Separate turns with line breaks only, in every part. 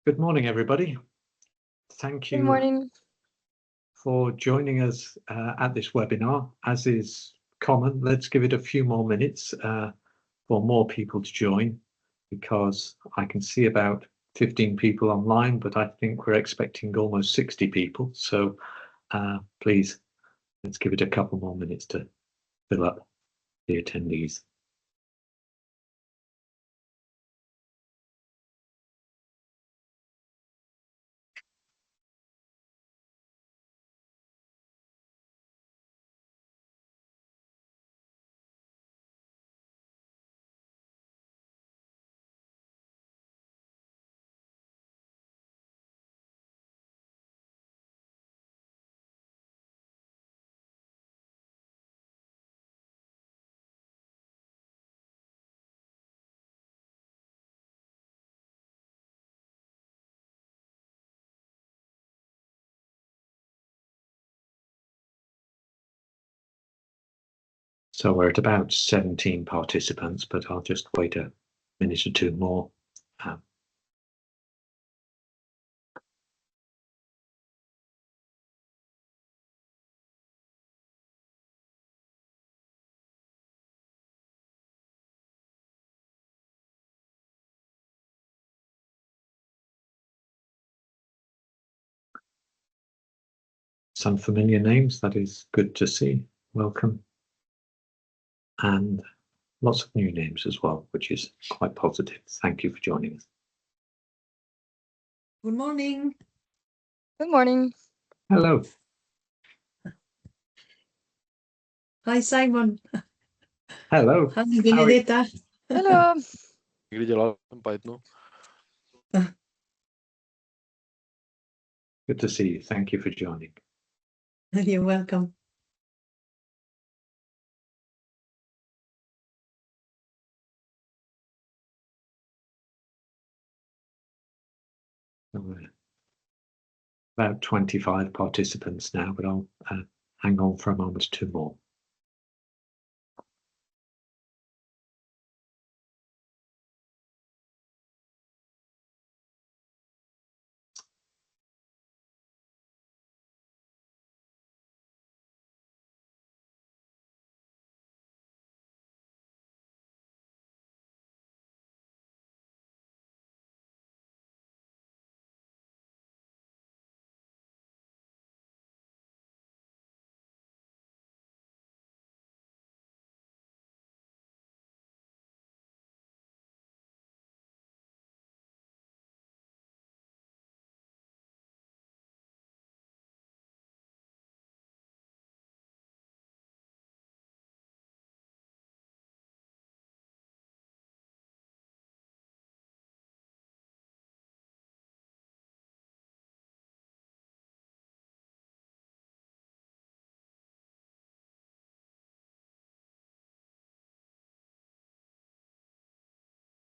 Good morning, everybody. Thank
Good
you
morning.
for joining us at this webinar. As is common, let's give it a few more minutes for more people to join, because I can see about 15 people online, but I think we're expecting almost 60 people. So please, let's give it a couple more minutes to fill up the attendees. So we're at about 17 participants, but I'll just wait a minute or two more. Some familiar names, that is good to see. Welcome. And lots of new names as well, which is quite positive. Thank you for joining us.
Good morning.
Good morning.
Hello.
Hi, Simon.
Hello.
Hi, Benedetta.
Hello.
Někdy dělám Pythonu.
Good to see you. Thank you for joining.
You're welcome.
About 25 participants now, but I'll hang on for a moment or two more.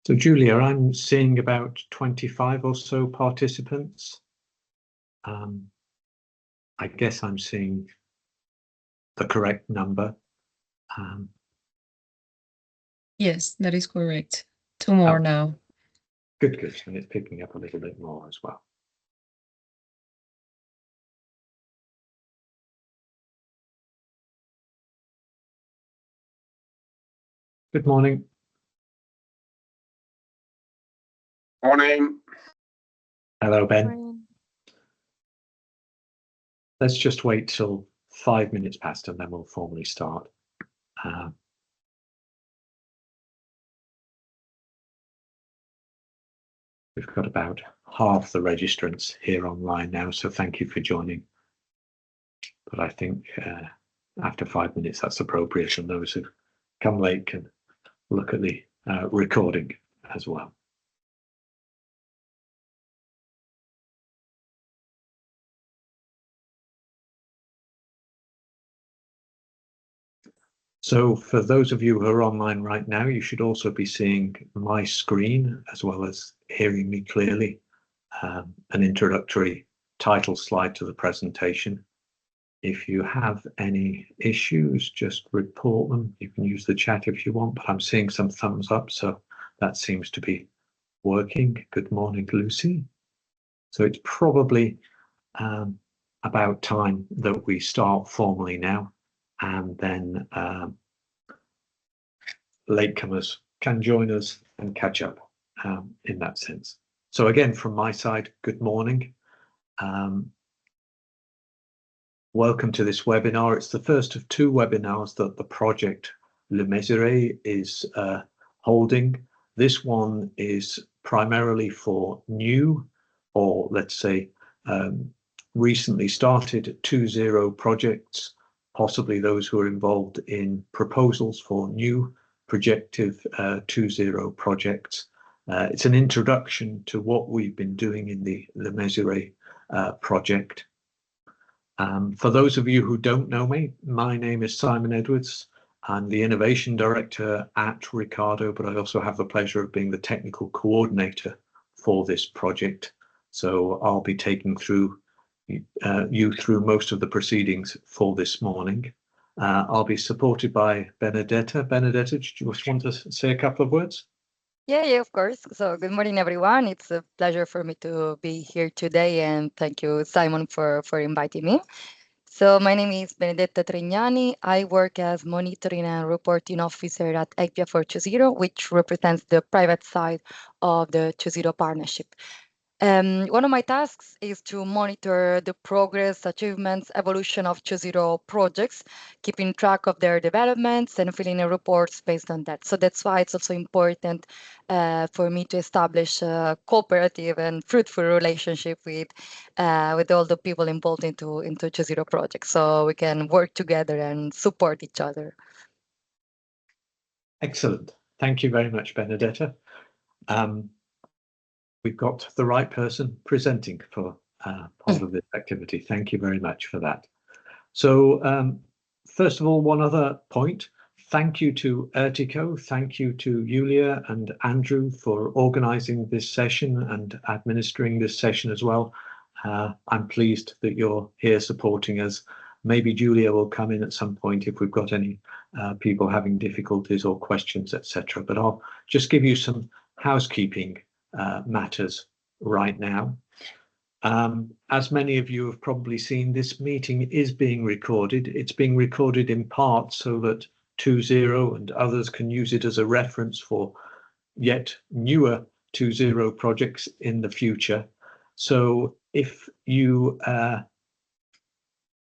So Julia, I'm seeing about 25 or so participants. I guess I'm seeing the correct number.
Yes, that is correct. Two more now.
Good, good. And it's picking up a little bit more as well. Good morning.
Morning.
Hello, Ben.
Morning.
Let's just wait till 5 minutes past and then we'll formally start. We've got about half the registrants here online now, so thank you for joining. But I think after 5 minutes, that's appropriate, and those who come late can look at the recording as well. So for those of you who are online right now, you should also be seeing my screen as well as hearing me clearly. An introductory title slide to the presentation. If you have any issues, just report them. You can use the chat if you want, but I'm seeing some thumbs up, so that seems to be working. Good morning, Lucy. So it's probably about time that we start formally now, and then latecomers can join us and catch up in that sense. So again, from my side, good morning. Welcome to this webinar. It's the first of two webinars that the project LeMesurier is holding. This one is primarily for new, or let's say recently started 2.0 projects, possibly those who are involved in proposals for new projective 2.0 projects. It's an introduction to what we've been doing in the LeMesurier project. For those of you who don't know me, my name is Simon Edwards. I'm the Innovation Director at Ricardo, but I also have the pleasure of being the technical coordinator for this project. So I'll be taking you through most of the proceedings for this morning. I'll be supported by Benedetta. Benedetta, do you just want to say a couple of words?
Yeah, of course. So good morning, everyone. It's a pleasure for me to be here today, and thank you, Simon, for inviting me. So my name is Benedetta Tregnani. I work as Monitoring and Reporting Officer at ECPIA for 2.0, which represents the private side of the 2.0 partnership. One of my tasks is to monitor the progress, achievements, evolution of 2.0 projects, keeping track of their developments and filling in reports based on that. So that's why it's also important for me to establish a cooperative and fruitful relationship with all the people involved into 2.0 projects, so we can work together and support each other.
Excellent. Thank you very much, Benedetta. We've got the right person presenting for part of this activity. Thank you very much for that. So first of all, one other point. Thank you to Ertico. Thank you to Julia and Andrew for organising this session and administering this session as well. I'm pleased that you're here supporting us. Maybe Julia will come in at some point if we've got any people having difficulties or questions, etc. But I'll just give you some housekeeping matters right now. As many of you have probably seen, this meeting is being recorded. It's being recorded in part so that 2.0 and others can use it as a reference for yet newer 2.0 projects in the future. So if you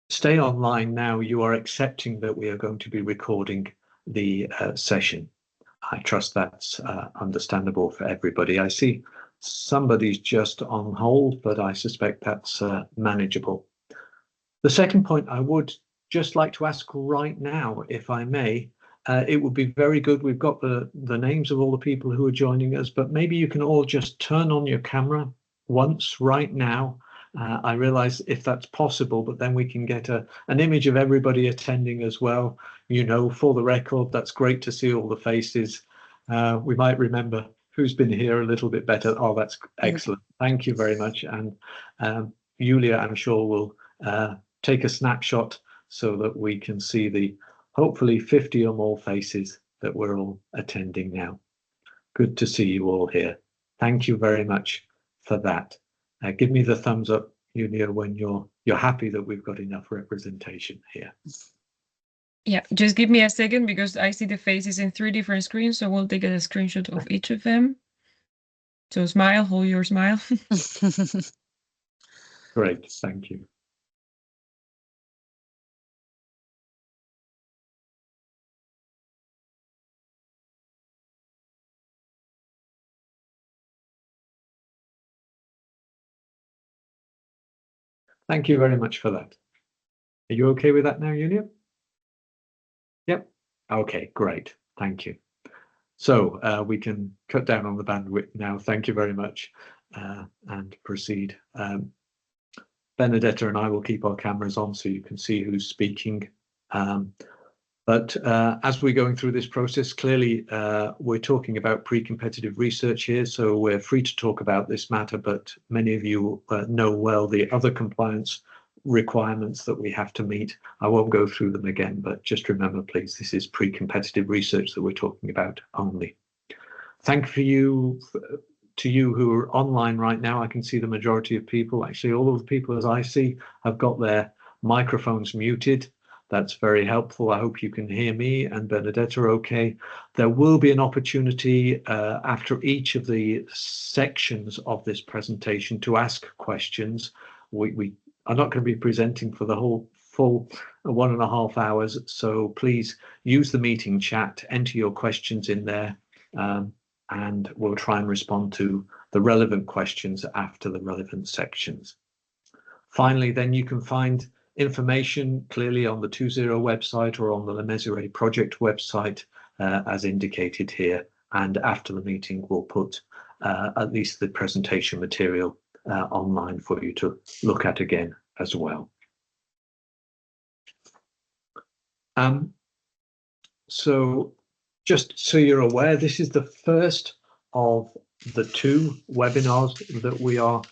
stay online now, you are accepting that we are going to be recording the session. I trust that's understandable for everybody. I see somebody's just on hold, but I suspect that's manageable. The second point I would just like to ask right now, if I may, it would be very good. We've got the names of all the people who are joining us, but maybe you can all just turn on your camera once right now. I realize if that's possible, but then we can get an image of everybody attending as well. You know, for the record, that's great to see all the faces. We might remember who's been here a little bit better. Oh, that's excellent. Thank you very much. And Julia, I'm sure, will take a snapshot so that we can see the hopefully 50 or more faces that we're all attending now. Good to see you all here. Thank you very much for that. Give me the thumbs up, Julia, when you're happy that we've got enough representation here.
Yeah, just give me a second because I see the faces in 3 different screens, so we'll take a screenshot of each of them. So smile, hold your smile.
Great, thank you. Thank you very much for that. Are you okay with that now, Julia? Yep. Okay, great. Thank you. So we can cut down on the bandwidth now. Thank you very much and proceed. Benedetta and I will keep our cameras on so you can see who's speaking. But as we're going through this process, clearly we're talking about pre-competitive research here, so we're free to talk about this matter, but many of you know well the other compliance requirements that we have to meet. I won't go through them again, but just remember, please, this is pre-competitive research that we're talking about only. Thank you to you who are online right now, I can see the majority of people, actually all of the people as I see, have got their microphones muted. That's very helpful. I hope you can hear me and Benedetta okay. There will be an opportunity after each of the sections of this presentation to ask questions. We are not going to be presenting for the whole full 1.5 hours, so please use the meeting chat, enter your questions in there, and we'll try and respond to the relevant questions after the relevant sections. Finally, then you can find information clearly on the 2.0 website or on the LeMesurier project website, as indicated here. And after the meeting, we'll put at least the presentation material online for you to look at again as well. So just so you're aware, this is the first of the 2 webinars that we are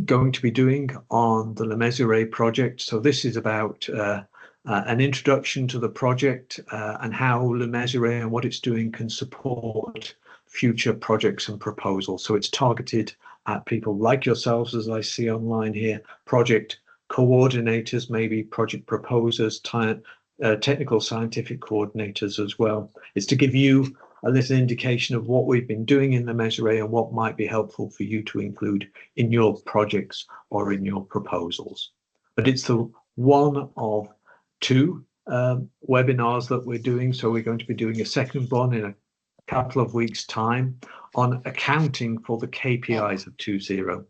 going to be doing on the LeMesurier project. So this is about an introduction to the project and how LeMesurier and what it's doing can support future projects and proposals. So it's targeted at people like yourselves, as I see online here, project coordinators, maybe project proposers, technical scientific coordinators as well. It's to give you a little indication of what we've been doing in LeMesurier and what might be helpful for you to include in your projects or in your proposals. But it's the one of 2 webinars that we're doing. So we're going to be doing a second one in a couple of weeks' time on accounting for the KPIs of 2.0.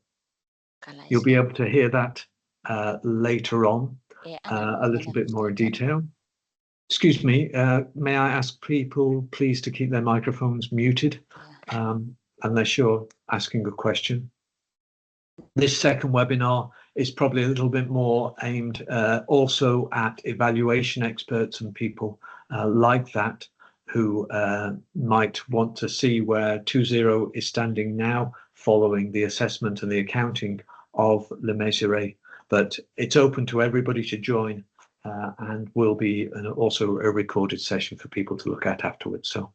You'll be able to hear that later on a little bit more in detail. Excuse me, may I ask people please to keep their microphones muted unless you're asking a question. This second webinar is probably a little bit more aimed also at evaluation experts and people like that who might want to see where 2.0 is standing now following the assessment and the accounting of LeMesurier. But it's open to everybody to join. And will be also a recorded session for people to look at afterwards. So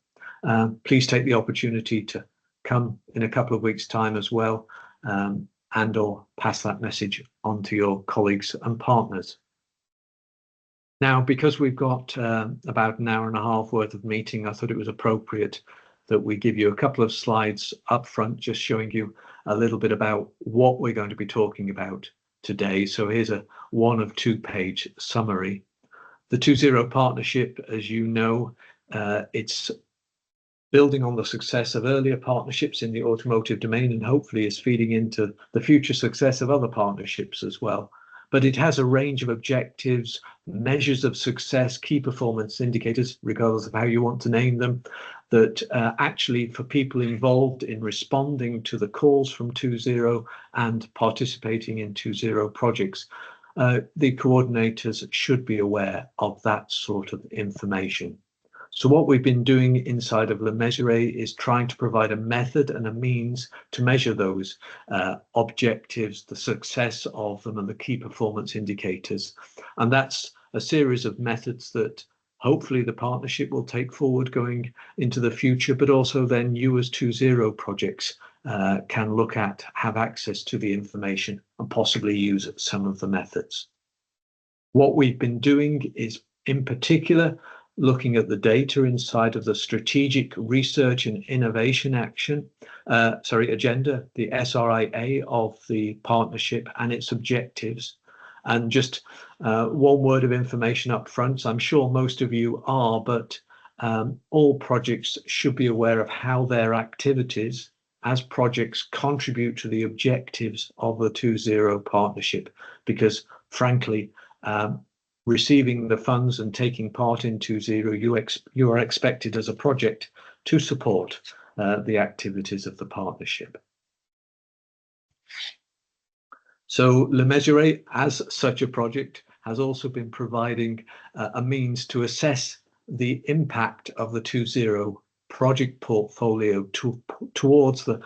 please take the opportunity to come in a couple of weeks' time as well, and or pass that message on to your colleagues and partners. Now, because we've got about an hour and a half worth of meeting, I thought it was appropriate that we give you a couple of slides up front, just showing you a little bit about what we're going to be talking about today. So here's a 1 of 2 page summary. The 2.0 partnership, as you know, it's building on the success of earlier partnerships in the automotive domain and hopefully is feeding into the future success of other partnerships as well. But it has a range of objectives, measures of success, key performance indicators, regardless of how you want to name them, that actually for people involved in responding to the calls from 2.0 and participating in 2.0 projects, the coordinators should be aware of that sort of information. So what we've been doing inside of LeMesurier is trying to provide a method and a means to measure those objectives, the success of them, and the key performance indicators. And that's a series of methods that hopefully the partnership will take forward going into the future, but also then you as 2.0 projects can look at, have access to the information and possibly use some of the methods. What we've been doing is in particular looking at the data inside of the strategic research and innovation agenda, the SRIA of the partnership and its objectives. And just one word of information up front, I'm sure most of you are, but all projects should be aware of how their activities as projects contribute to the objectives of the 2.0 partnership, because frankly, receiving the funds and taking part in 2.0, you are expected as a project to support the activities of the partnership. So LeMesurier, as such a project, has also been providing a means to assess the impact of the 2.0 project portfolio towards the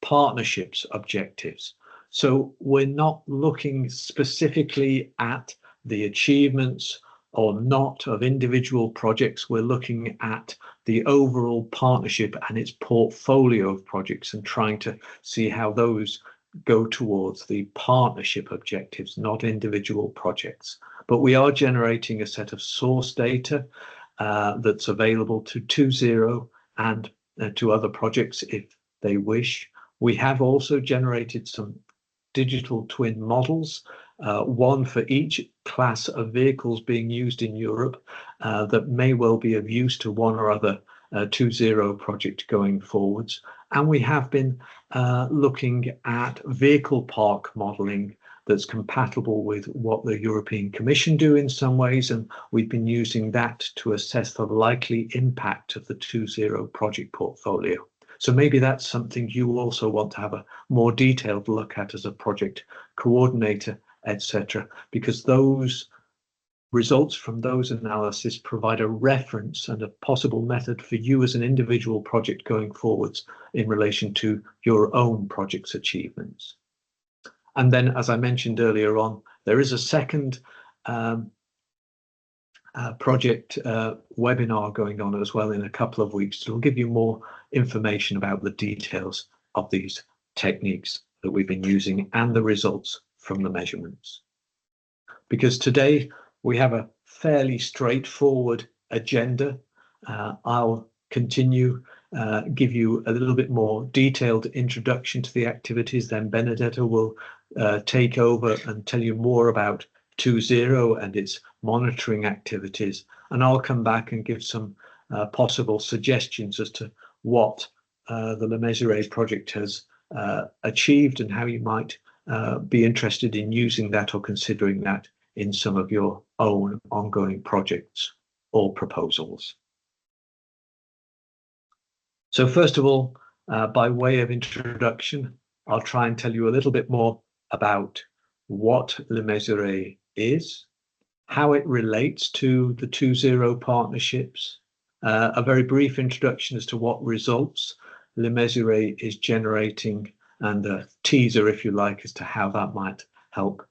partnership's objectives. So we're not looking specifically at the achievements or not of individual projects. We're looking at the overall partnership and its portfolio of projects and trying to see how those go towards the partnership objectives, not individual projects. But we are generating a set of source data that's available to 2.0 and to other projects if they wish. We have also generated some digital twin models, one for each class of vehicles being used in Europe that may well be of use to one or other 2.0 project going forwards. And we have been looking at vehicle park modeling that's compatible with what the European Commission do in some ways, and we've been using that to assess the likely impact of the 2.0 project portfolio. So maybe that's something you also want to have a more detailed look at as a project coordinator, etc., because those results from those analyses provide a reference and a possible method for you as an individual project going forwards in relation to your own project's achievements. And then, as I mentioned earlier on, there is a second project webinar going on as well in a couple of weeks. It'll give you more information about the details of these techniques that we've been using and the results from the measurements. Because today we have a fairly straightforward agenda. I'll continue, give you a little bit more detailed introduction to the activities, then Benedetta will take over and tell you more about 2.0 and its monitoring activities, and I'll come back and give some possible suggestions as to what the LeMesurier project has achieved and how you might be interested in using that or considering that in some of your own ongoing projects or proposals. So first of all, by way of introduction, I'll try and tell you a little bit more about what LeMesurier is, how it relates to the 2.0 partnerships, a very brief introduction as to what results LeMesurier is generating, and a teaser, if you like, as to how that might help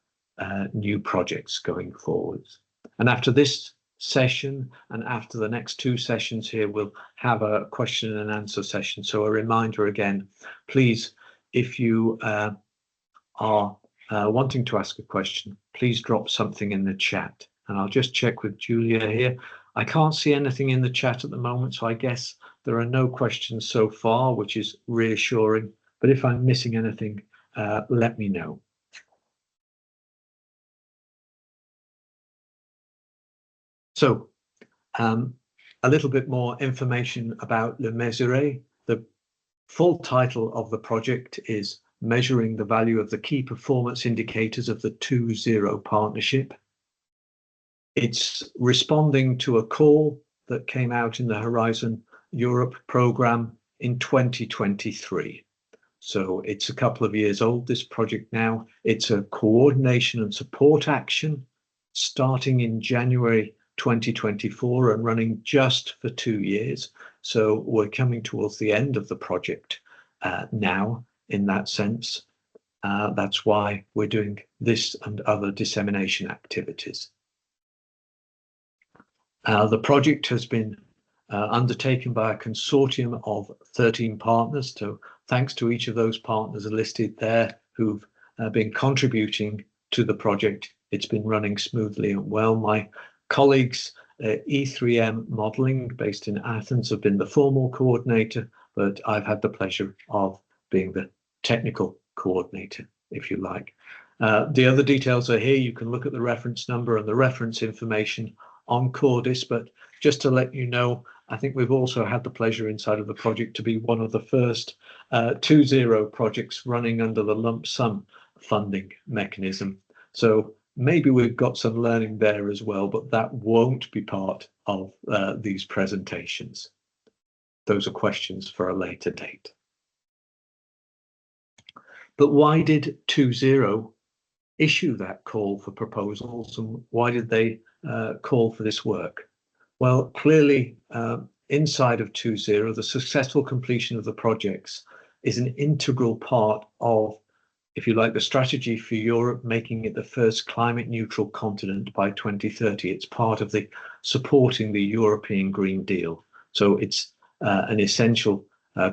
new projects going forwards. And after this session and after the next two sessions here, we'll have a question and answer session. So a reminder again, please, if you are wanting to ask a question, please drop something in the chat. And I'll just check with Julia here. I can't see anything in the chat at the moment, so I guess there are no questions so far, which is reassuring. But if I'm missing anything, let me know. So a little bit more information about LeMesurier. The full title of the project is Measuring the Value of the Key Performance Indicators of the 2.0 Partnership. It's responding to a call that came out in the Horizon Europe programme in 2023. So it's a couple of years old, this project now. It's a coordination and support action starting in January 2024 and running just for 2 years. So we're coming towards the end of the project now in that sense. That's why we're doing this and other dissemination activities. The project has been undertaken by a consortium of 13 partners. So thanks to each of those partners listed there who've been contributing to the project. It's been running smoothly and well. My colleagues E3M Modeling based in Athens have been the formal coordinator, but I've had the pleasure of being the technical coordinator, if you like. The other details are here. You can look at the reference number and the reference information on Cordis, but just to let you know, I think we've also had the pleasure inside of the project to be one of the first 2.0 projects running under the lump sum funding mechanism. So maybe we've got some learning there as well, but that won't be part of these presentations. Those are questions for a later date. But why did 2.0 issue that call for proposals, and why did they call for this work? Well, clearly, inside of 2.0, the successful completion of the projects is an integral part of if you like, the strategy for Europe, making it the first climate neutral continent by 2030. It's part of the supporting the European Green Deal. So it's an essential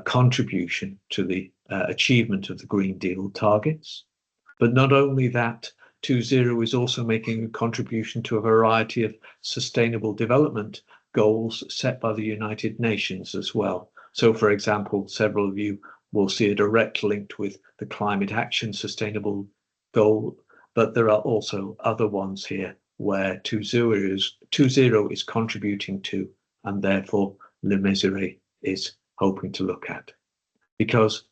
contribution to the achievement of the Green Deal targets. But not only that, 2.0 is also making a contribution to a variety of sustainable development goals set by the United Nations as well. So, for example, several of you will see a direct link with the Climate Action Sustainable Goal, but there are also other ones here where 2.0 is contributing to, and therefore LeMesurier is hoping to look at. Because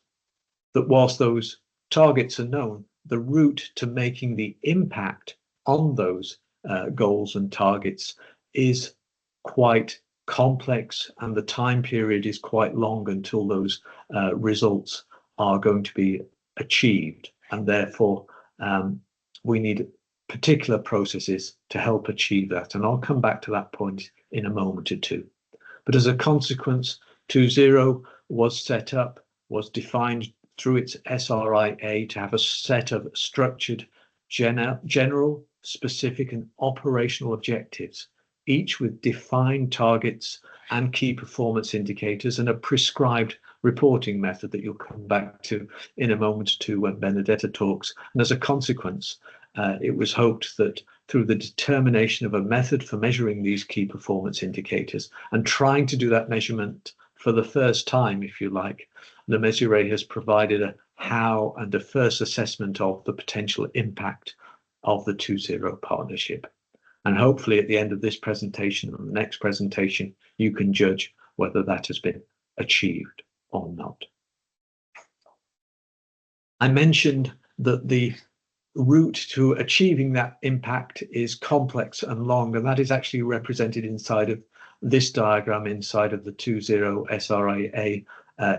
that whilst those targets are known, the route to making the impact on those goals and targets is quite complex, and the time period is quite long until those results are going to be achieved, and therefore we need particular processes to help achieve that, and I'll come back to that point in a moment or two. But as a consequence, 2.0 was set up, was defined through its SRIA to have a set of structured general, specific and operational objectives, each with defined targets and key performance indicators and a prescribed reporting method that you'll come back to in a moment or two when Benedetta talks. And as a consequence, it was hoped that through the determination of a method for measuring these key performance indicators and trying to do that measurement for the first time, if you like, LeMesurier has provided a how and a first assessment of the potential impact of the 2.0 partnership. And hopefully at the end of this presentation and the next presentation, you can judge whether that has been achieved or not. I mentioned that the route to achieving that impact is complex and long, and that is actually represented inside of this diagram, inside of the 2.0 SRIA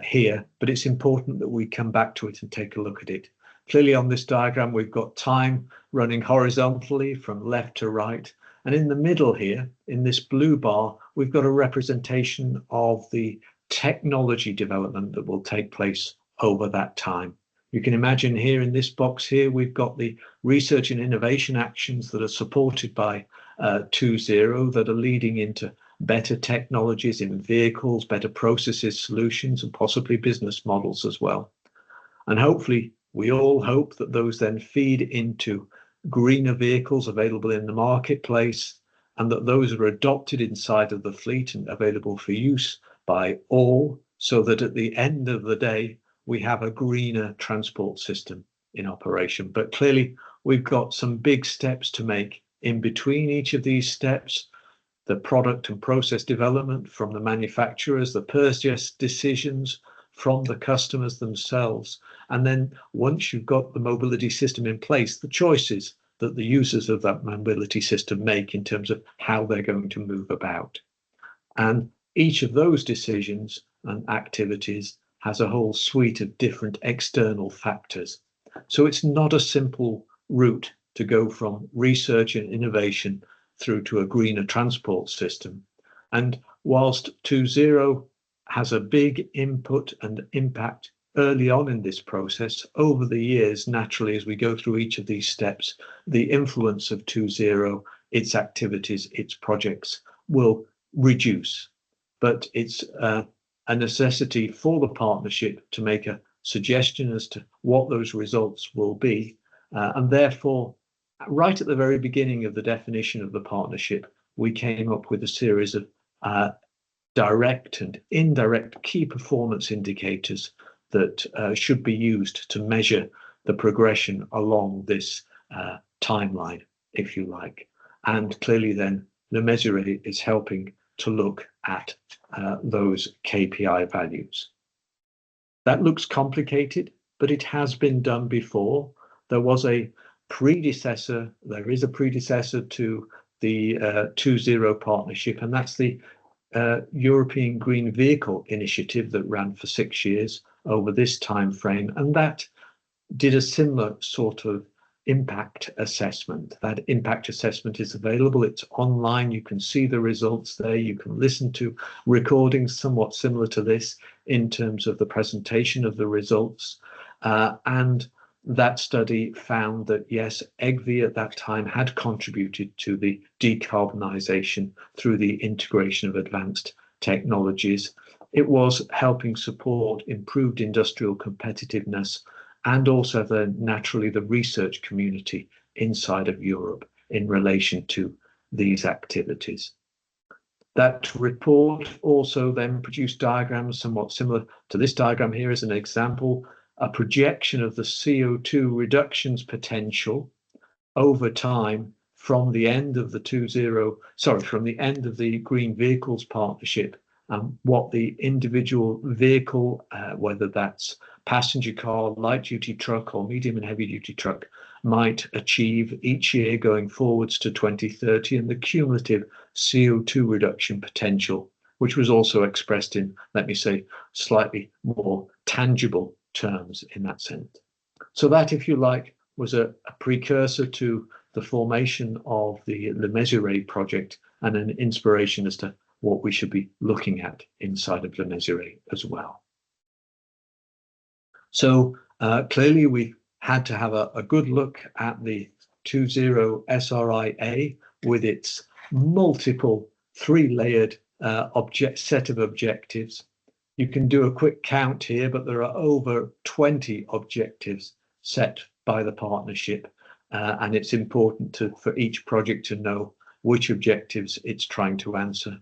here, but it's important that we come back to it and take a look at it. Clearly on this diagram, we've got time running horizontally from left to right. And in the middle here, in this blue bar, we've got a representation of the technology development that will take place over that time. You can imagine here in this box here, we've got the research and innovation actions that are supported by 2.0 that are leading into better technologies in vehicles, better processes, solutions, and possibly business models as well. And hopefully, we all hope that those then feed into greener vehicles available in the marketplace, and that those are adopted inside of the fleet and available for use by all, so that at the end of the day, we have a greener transport system in operation. But clearly, we've got some big steps to make in between each of these steps. The product and process development from the manufacturers, the purchase decisions from the customers themselves. And then once you've got the mobility system in place, the choices that the users of that mobility system make in terms of how they're going to move about. And each of those decisions and activities has a whole suite of different external factors. So it's not a simple route to go from research and innovation through to a greener transport system. And whilst 2.0 has a big input and impact early on in this process, over the years, naturally, as we go through each of these steps, the influence of 2.0, its activities, its projects will reduce. But it's a necessity for the partnership to make a suggestion as to what those results will be. And therefore, right at the very beginning of the definition of the partnership, we came up with a series of direct and indirect key performance indicators that should be used to measure the progression along this timeline, if you like. And clearly then, LeMesurier is helping to look at those KPI values. That looks complicated, but it has been done before. There was a predecessor, there is a predecessor to the 2.0 partnership, and that's the European Green Vehicle Initiative that ran for 6 years over this time frame, and that did a similar sort of impact assessment. That impact assessment is available, it's online, you can see the results there, you can listen to recordings somewhat similar to this in terms of the presentation of the results, and that study found that yes, EGVI at that time had contributed to the decarbonisation through the integration of advanced technologies. It was helping support improved industrial competitiveness and also naturally the research community inside of Europe in relation to these activities. That report also then produced diagrams somewhat similar to this diagram here as an example, a projection of the CO2 reductions potential over time from the end of from the end of the Green Vehicles Partnership, and what the individual vehicle, whether that's passenger car, light duty truck or medium and heavy duty truck, might achieve each year going forwards to 2030, and the cumulative CO2 reduction potential, which was also expressed in, let me say, slightly more tangible terms in that sense. So that, if you like, was a precursor to the formation of the LeMesurier project and an inspiration as to what we should be looking at inside of LeMesurier as well. So clearly we had to have a good look at the 2.0 SRIA with its multiple three-layered set of objectives. You can do a quick count here, but there are over 20 objectives set by the partnership, and it's important for each project to know which objectives it's trying to answer.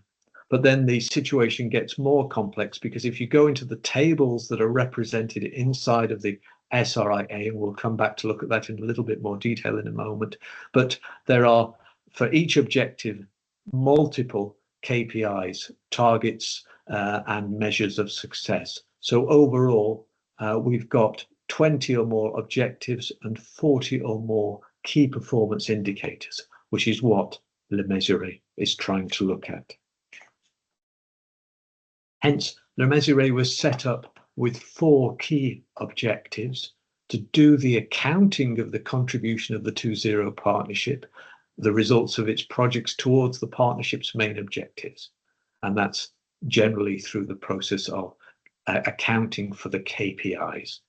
But then the situation gets more complex, because if you go into the tables that are represented inside of the SRIA, and we'll come back to look at that in a little bit more detail in a moment, but there are, for each objective, multiple KPIs, targets, and measures of success. So overall, we've got 20 or more objectives and 40 or more key performance indicators, which is what LeMesurier is trying to look at. Hence, LeMesurier was set up with 4 key objectives: to do the accounting of the contribution of the 2.0 partnership, the results of its projects towards the partnership's main objectives. And that's generally through the process of accounting for the KPIs.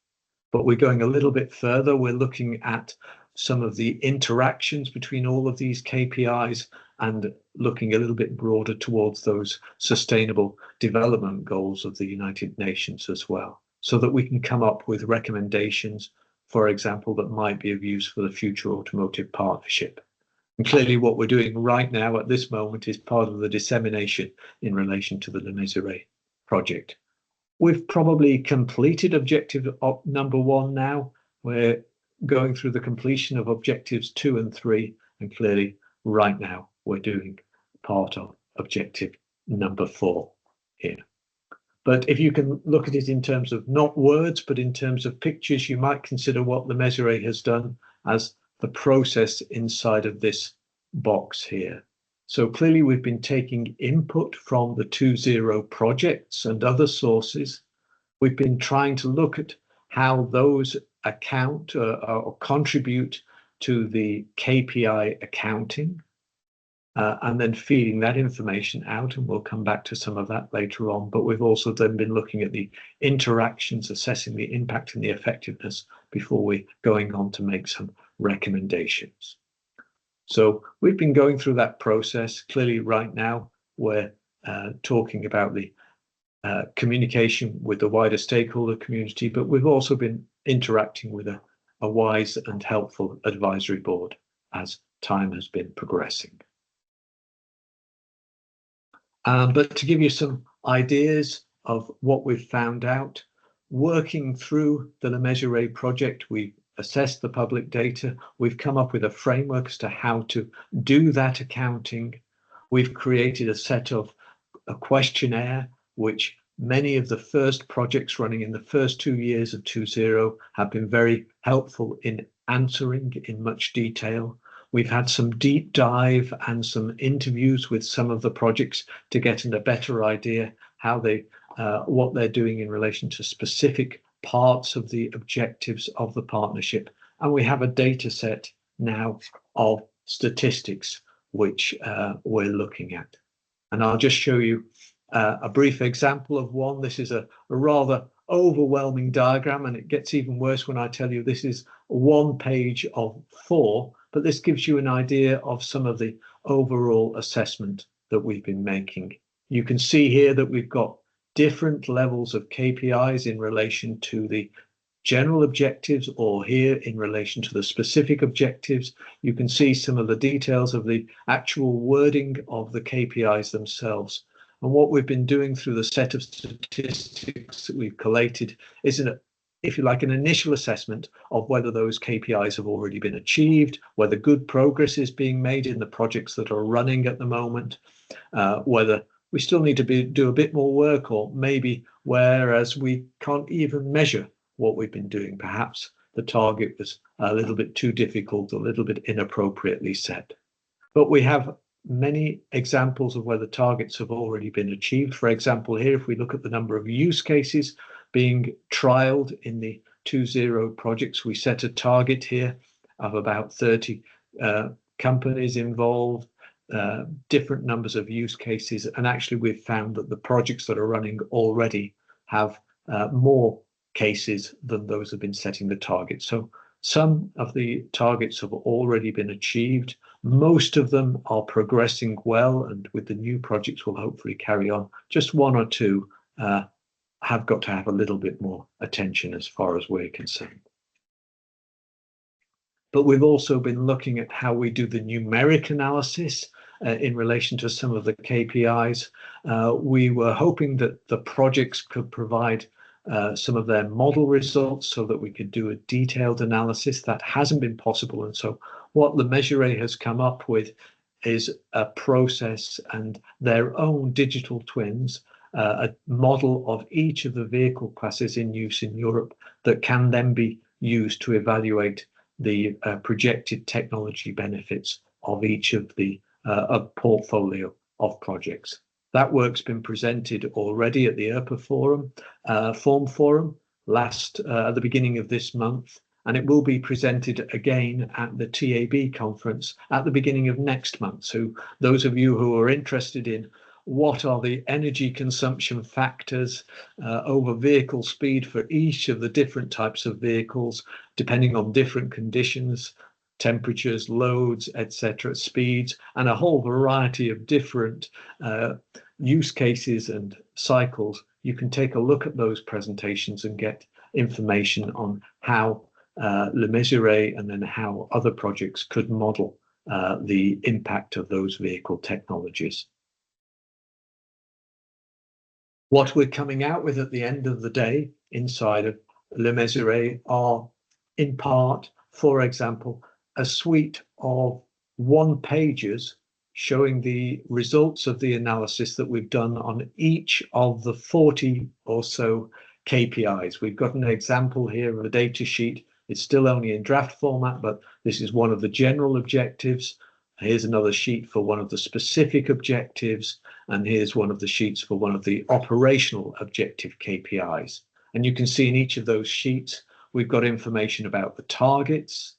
But we're going a little bit further. We're looking at some of the interactions between all of these KPIs and looking a little bit broader towards those sustainable development goals of the United Nations as well, so that we can come up with recommendations, for example, that might be of use for the future automotive partnership. And clearly what we're doing right now at this moment is part of the dissemination in relation to the LeMesurier project. We've probably completed objective number 1 now. We're going through the completion of objectives 2 and 3, and clearly right now we're doing part of objective number 4 here. But if you can look at it in terms of not words, but in terms of pictures, you might consider what LeMesurier has done as the process inside of this box here. So clearly we've been taking input from the 2.0 projects and other sources. We've been trying to look at how those account or contribute to the KPI accounting, and then feeding that information out, and we'll come back to some of that later on. But we've also then been looking at the interactions, assessing the impact and the effectiveness before we're going on to make some recommendations. So we've been going through that process. Clearly right now we're talking about the communication with the wider stakeholder community, but we've also been interacting with a wise and helpful advisory board as time has been progressing. But to give you some ideas of what we've found out, working through the LeMesurier project, we've assessed the public data. We've come up with a framework as to how to do that accounting. We've created a set of a questionnaire, which many of the first projects running in the first 2 years of 2.0 have been very helpful in answering in much detail. We've had some deep dive and some interviews with some of the projects to get a better idea how they, what they're doing in relation to specific parts of the objectives of the partnership. And we have a data set now of statistics which we're looking at. And I'll just show you a brief example of one. This is a rather overwhelming diagram, and it gets even worse when I tell you this is one page of 4, but this gives you an idea of some of the overall assessment that we've been making. You can see here that we've got different levels of KPIs in relation to the general objectives, or here in relation to the specific objectives. You can see some of the details of the actual wording of the KPIs themselves. And what we've been doing through the set of statistics that we've collated is, if you like, an initial assessment of whether those KPIs have already been achieved, whether good progress is being made in the projects that are running at the moment, whether we still need to do a bit more work, or maybe whereas we can't even measure what we've been doing, perhaps the target was a little bit too difficult, a little bit inappropriately set. But we have many examples of where the targets have already been achieved. For example, here, if we look at the number of use cases being trialed in the 2.0 projects, we set a target here of about 30 companies involved, different numbers of use cases, and actually we've found that the projects that are running already have more cases than those have been setting the target. So some of the targets have already been achieved. Most of them are progressing well, and with the new projects we'll hopefully carry on. Just one or two have got to have a little bit more attention as far as we're concerned. But we've also been looking at how we do the numeric analysis in relation to some of the KPIs. We were hoping that the projects could provide some of their model results so that we could do a detailed analysis. That hasn't been possible, and so what LeMesurier has come up with is a process and their own digital twins, a model of each of the vehicle classes in use in Europe that can then be used to evaluate the projected technology benefits of each of the portfolio of projects. That work's been presented already at the ERPA Forum, Form Forum, at the beginning of this month, and it will be presented again at the TAB conference at the beginning of next month. So those of you who are interested in what are the energy consumption factors over vehicle speed for each of the different types of vehicles, depending on different conditions, temperatures, loads, etc., speeds, and a whole variety of different use cases and cycles, you can take a look at those presentations and get information on how LeMesurier and then how other projects could model the impact of those vehicle technologies. What we're coming out with at the end of the day inside of LeMesurier are, in part, for example, a suite of one-pagers showing the results of the analysis that we've done on each of the 40 or so KPIs. We've got an example here of a data sheet. It's still only in draft format, but this is one of the general objectives. Here's another sheet for one of the specific objectives, and here's one of the sheets for one of the operational objective KPIs. And you can see in each of those sheets, we've got information about the targets.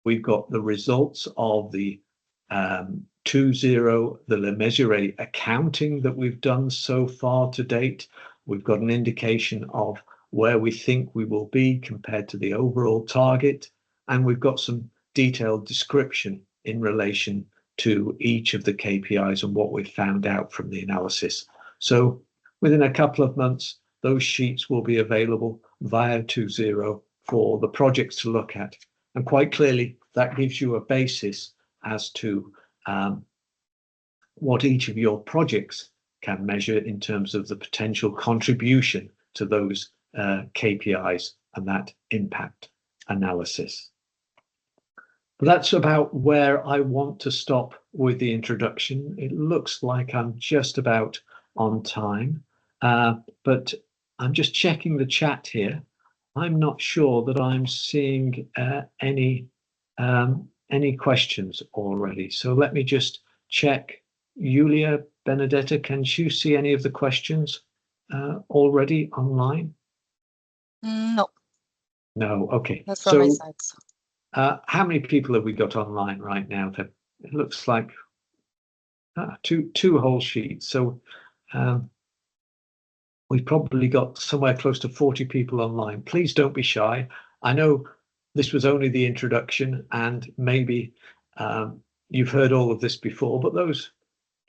We've got the results of the 2.0, the LeMesurier accounting that we've done so far to date. We've got an indication of where we think we will be compared to the overall target. And we've got some detailed description in relation to each of the KPIs and what we've found out from the analysis. So within a couple of months, those sheets will be available via 2.0 for the projects to look at. And quite clearly, that gives you a basis as to what each of your projects can measure in terms of the potential contribution to those KPIs and that impact analysis. But that's about where I want to stop with the introduction. It looks like I'm just about on time, but I'm just checking the chat here. I'm not sure that I'm seeing any questions already. So let me just check. Julia, Benedetta, can you see any of the questions already online?
No.
No, okay.
Not from my side.
How many people have we got online right now? It looks like two whole sheets. So We've probably got somewhere close to 40 people online. Please don't be shy. I know this was only the introduction, and maybe you've heard all of this before, but those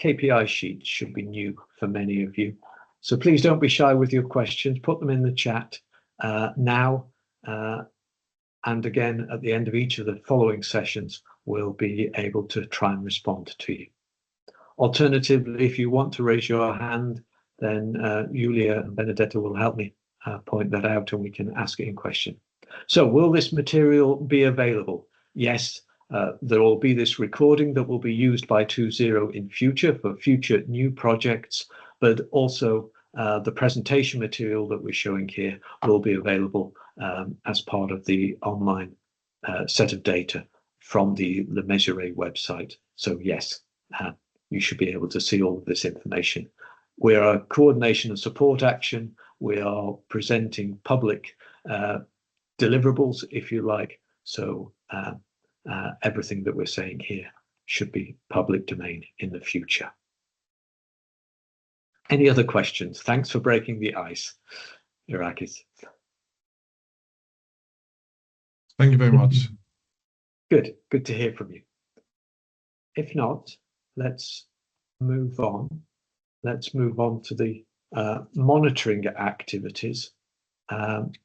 KPI sheets should be new for many of you. So please don't be shy with your questions. Put them in the chat now. And again, at the end of each of the following sessions, we'll be able to try and respond to you. Alternatively, if you want to raise your hand, then Julia and Benedetta will help me point that out, and we can ask it in question. So will this material be available? Yes, there will be this recording that will be used by 2.0 in future for future new projects, but also the presentation material that we're showing here will be available as part of the online set of data from the LeMesurier website. So yes, you should be able to see all of this information. We're a coordination and support action. We are presenting public deliverables, if you like. So everything that we're saying here should be public domain in the future. Any other questions? Thanks for breaking the ice, Irakis.
Thank you very much.
Good to hear from you. If not, let's move on. Let's move on to the monitoring activities,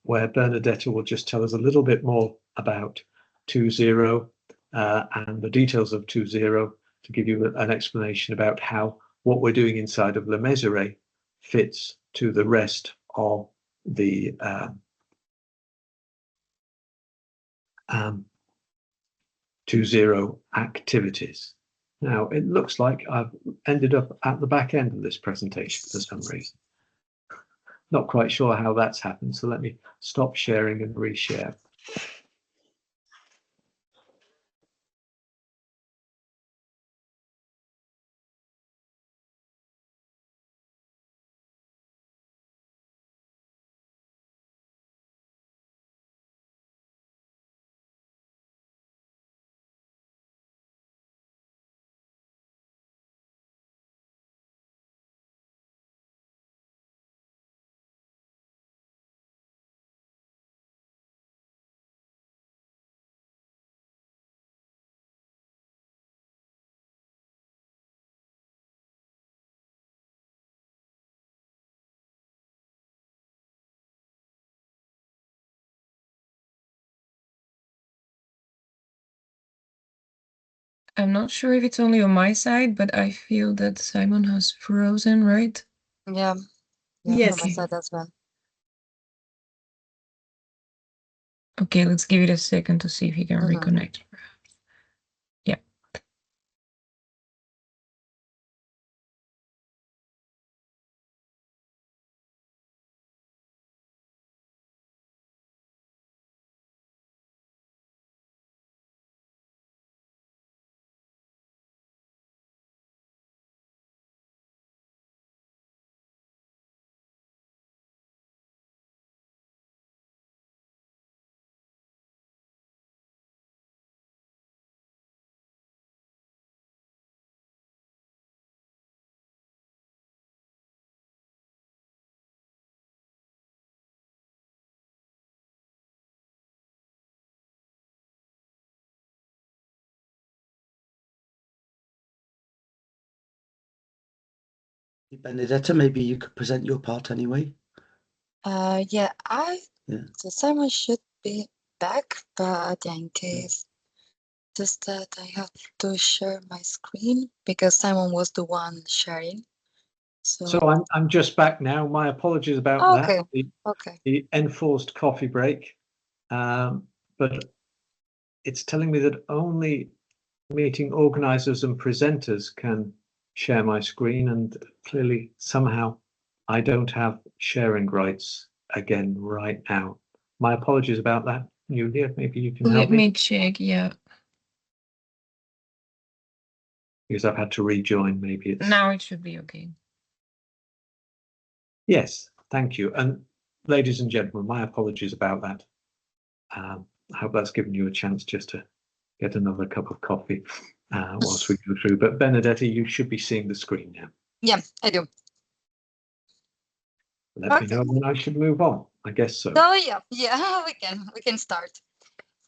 where Benedetta will just tell us a little bit more about 2.0 and the details of 2.0 to give you an explanation about how what we're doing inside of LeMesurier fits to the rest of the 2.0 activities. Now, it looks like I've ended up at the back end of this presentation for some reason. Not quite sure how that's happened, so let me stop sharing and reshare.
I'm not sure if it's only on my side, but I feel that Simon has frozen, right?
Yeah.
Yes.
On my side as well.
Okay, let's give it a second to see if he can reconnect. Yeah.
Benedetta, maybe you could present your part anyway.
Yeah.
Yeah.
So Simon should be back, but in case just that I have to share my screen because Simon was the one sharing.
So I'm just back now. My apologies about that.
Okay.
The enforced coffee break, but it's telling me that only meeting organisers and presenters can share my screen, and clearly somehow I don't have sharing rights again right now. My apologies about that. Julia, maybe you can help
Let me check, yeah.
Because I've had to rejoin, maybe it's...
Now it should be okay.
Yes, thank you. And ladies and gentlemen, my apologies about that. I hope that's given you a chance just to get another cup of coffee whilst we go through. But Benedetta, you should be seeing the screen now.
Yeah, I do.
Let me know when I should move on. I guess so.
So yeah, we can start.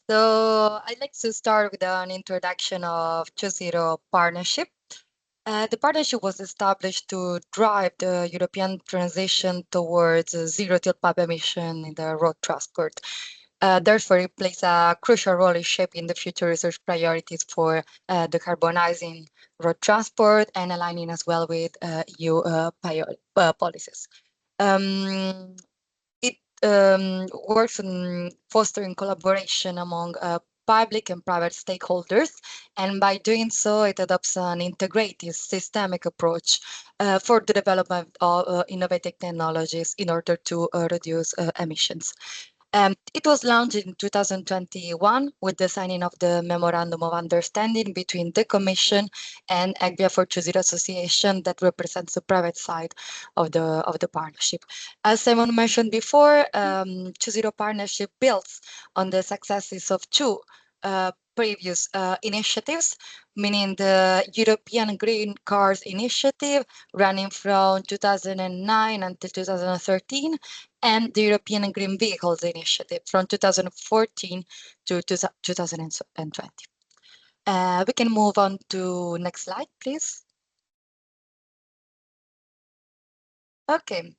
So I'd like to start with an introduction of Choose partnership. The partnership was established to drive the European transition towards zero tailpipe emission in the road transport. Therefore, it plays a crucial role in shaping the future research priorities for decarbonizing road transport and aligning as well with EU policies. It works on fostering collaboration among public and private stakeholders, and by doing so, it adopts an integrated, systemic approach for the development of innovative technologies in order to reduce emissions. It was launched in 2021 with the signing of the Memorandum of Understanding between the Commission and EGBIA for Choose Association that represents the private side of the partnership. As Simon mentioned before, Choose partnership builds on the successes of two previous initiatives, meaning the European Green Cars Initiative running from 2009 until 2013 and the European Green Vehicles Initiative from 2014 to 2020. We can move on to next slide, please. Okay.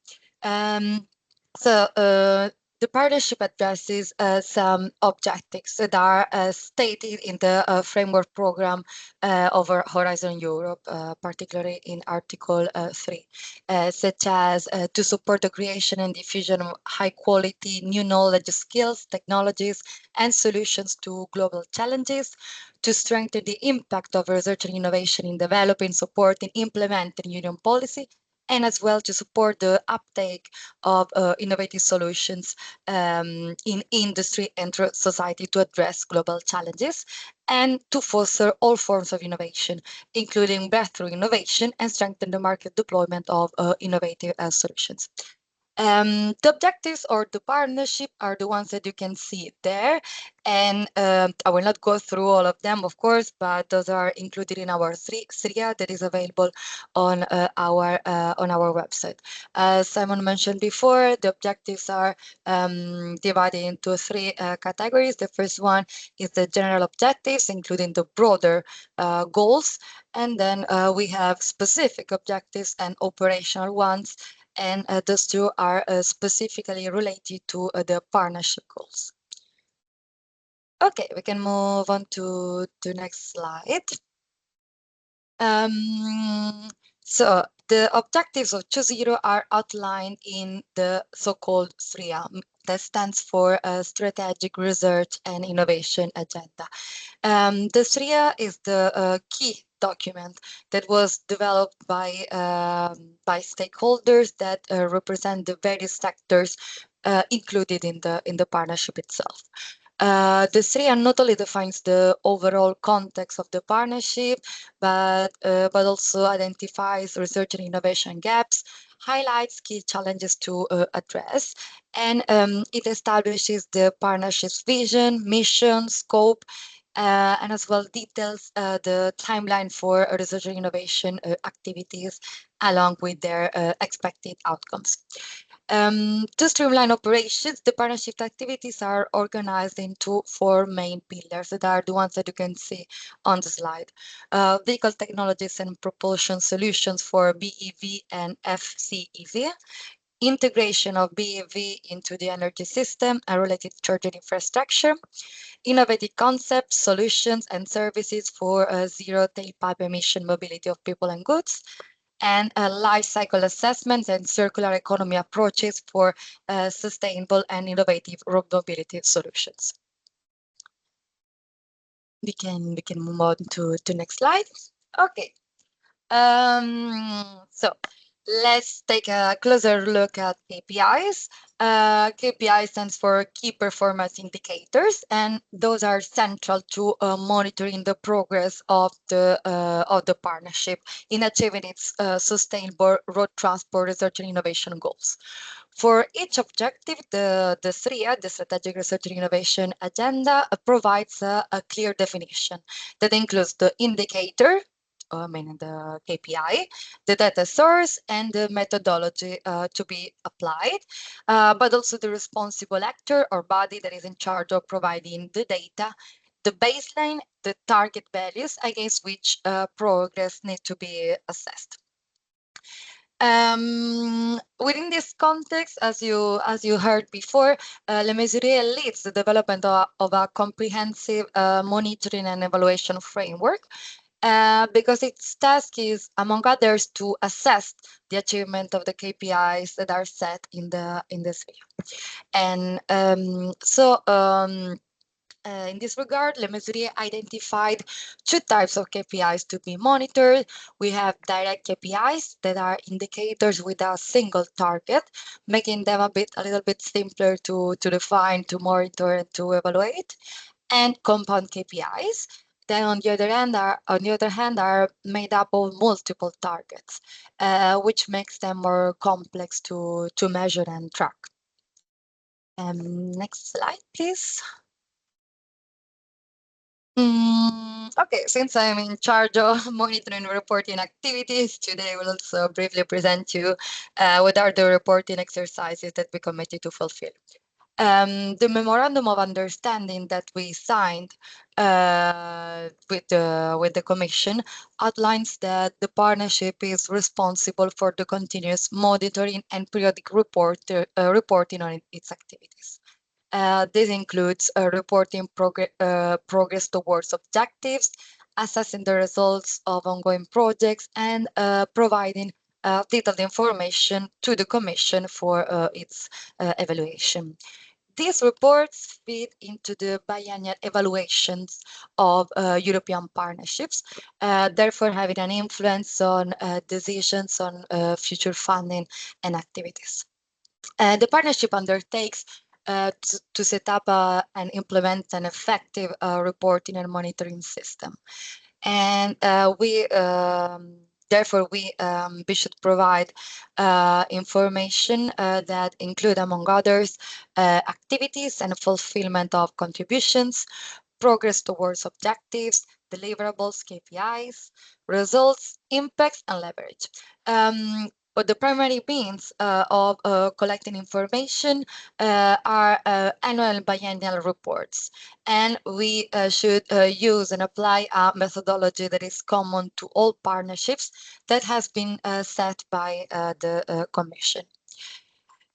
The partnership addresses some objectives that are stated in the framework program over Horizon Europe, particularly in Article 3, such as to support the creation and diffusion of high-quality new knowledge, skills, technologies, and solutions to global challenges, to strengthen the impact of research and innovation in developing, supporting, implementing union policy, and as well to support the uptake of innovative solutions in industry and society to address global challenges, and to foster all forms of innovation, including breakthrough innovation, and strengthen the market deployment of innovative solutions. The objectives or the partnership are the ones that you can see there, and I will not go through all of them, of course, but those are included in our SRIA that is available on our website. As Simon mentioned before, the objectives are divided into three categories. The first one is the general objectives, including the broader goals, and then we have specific objectives and operational ones. And those two are specifically related to the partnership goals. Okay, we can move on to the next slide. So the objectives of Choose are outlined in the so-called SRIA, that stands for Strategic Research and Innovation Agenda. The SRIA is the key document that was developed by stakeholders that represent the various sectors included in the partnership itself. The SRIA not only defines the overall context of the partnership, but also identifies research and innovation gaps, highlights key challenges to address, and it establishes the partnership's vision, mission, scope, and as well details the timeline for research and innovation activities along with their expected outcomes. To streamline operations, the partnership activities are organized into four main pillars that are the ones that you can see on the slide. Vehicle technologies and propulsion solutions for BEV and FCEV, integration of BEV into the energy system and related charging infrastructure, innovative concepts, solutions, and services for zero tailpipe emission mobility of people and goods, and life cycle assessments and circular economy approaches for sustainable and innovative road mobility solutions. We can move on to next slide. Okay. So let's take a closer look at KPIs. KPI stands for Key Performance Indicators, and those are central to monitoring the progress of the partnership in achieving its sustainable road transport research and innovation goals. For each objective, the SRIA, the Strategic Research and Innovation Agenda, provides a clear definition that includes the indicator, meaning the KPI, the data source, and the methodology to be applied, but also the responsible actor or body that is in charge of providing the data, the baseline, the target values against which progress needs to be assessed. Within this context, as you heard before, LeMesurier leads the development of a comprehensive monitoring and evaluation framework because its task is, among others, to assess the achievement of the KPIs that are set in this video. And in this regard, LeMesurier identified two types of KPIs to be monitored. We have direct KPIs that are indicators with a single target, making them a little bit simpler to define, to monitor, and to evaluate, and compound KPIs. Then, on the other hand, are made up of multiple targets, which makes them more complex to measure and track. Next slide, please. Okay, since I'm in charge of monitoring and reporting activities, today I will also briefly present you what are the reporting exercises that we committed to fulfill. The memorandum of understanding that we signed with the Commission outlines that the partnership is responsible for the continuous monitoring and periodic reporting on its activities. This includes reporting progress towards objectives, assessing the results of ongoing projects, and providing detailed information to the Commission for its evaluation. These reports feed into the biennial evaluations of European partnerships, therefore having an influence on decisions on future funding and activities. The partnership undertakes to set up and implement an effective reporting and monitoring system. And therefore, we should provide information that include, among others, activities and fulfillment of contributions, progress towards objectives, deliverables, KPIs, results, impacts, and leverage. But the primary means of collecting information are annual and biennial reports. And we should use and apply a methodology that is common to all partnerships that has been set by the Commission.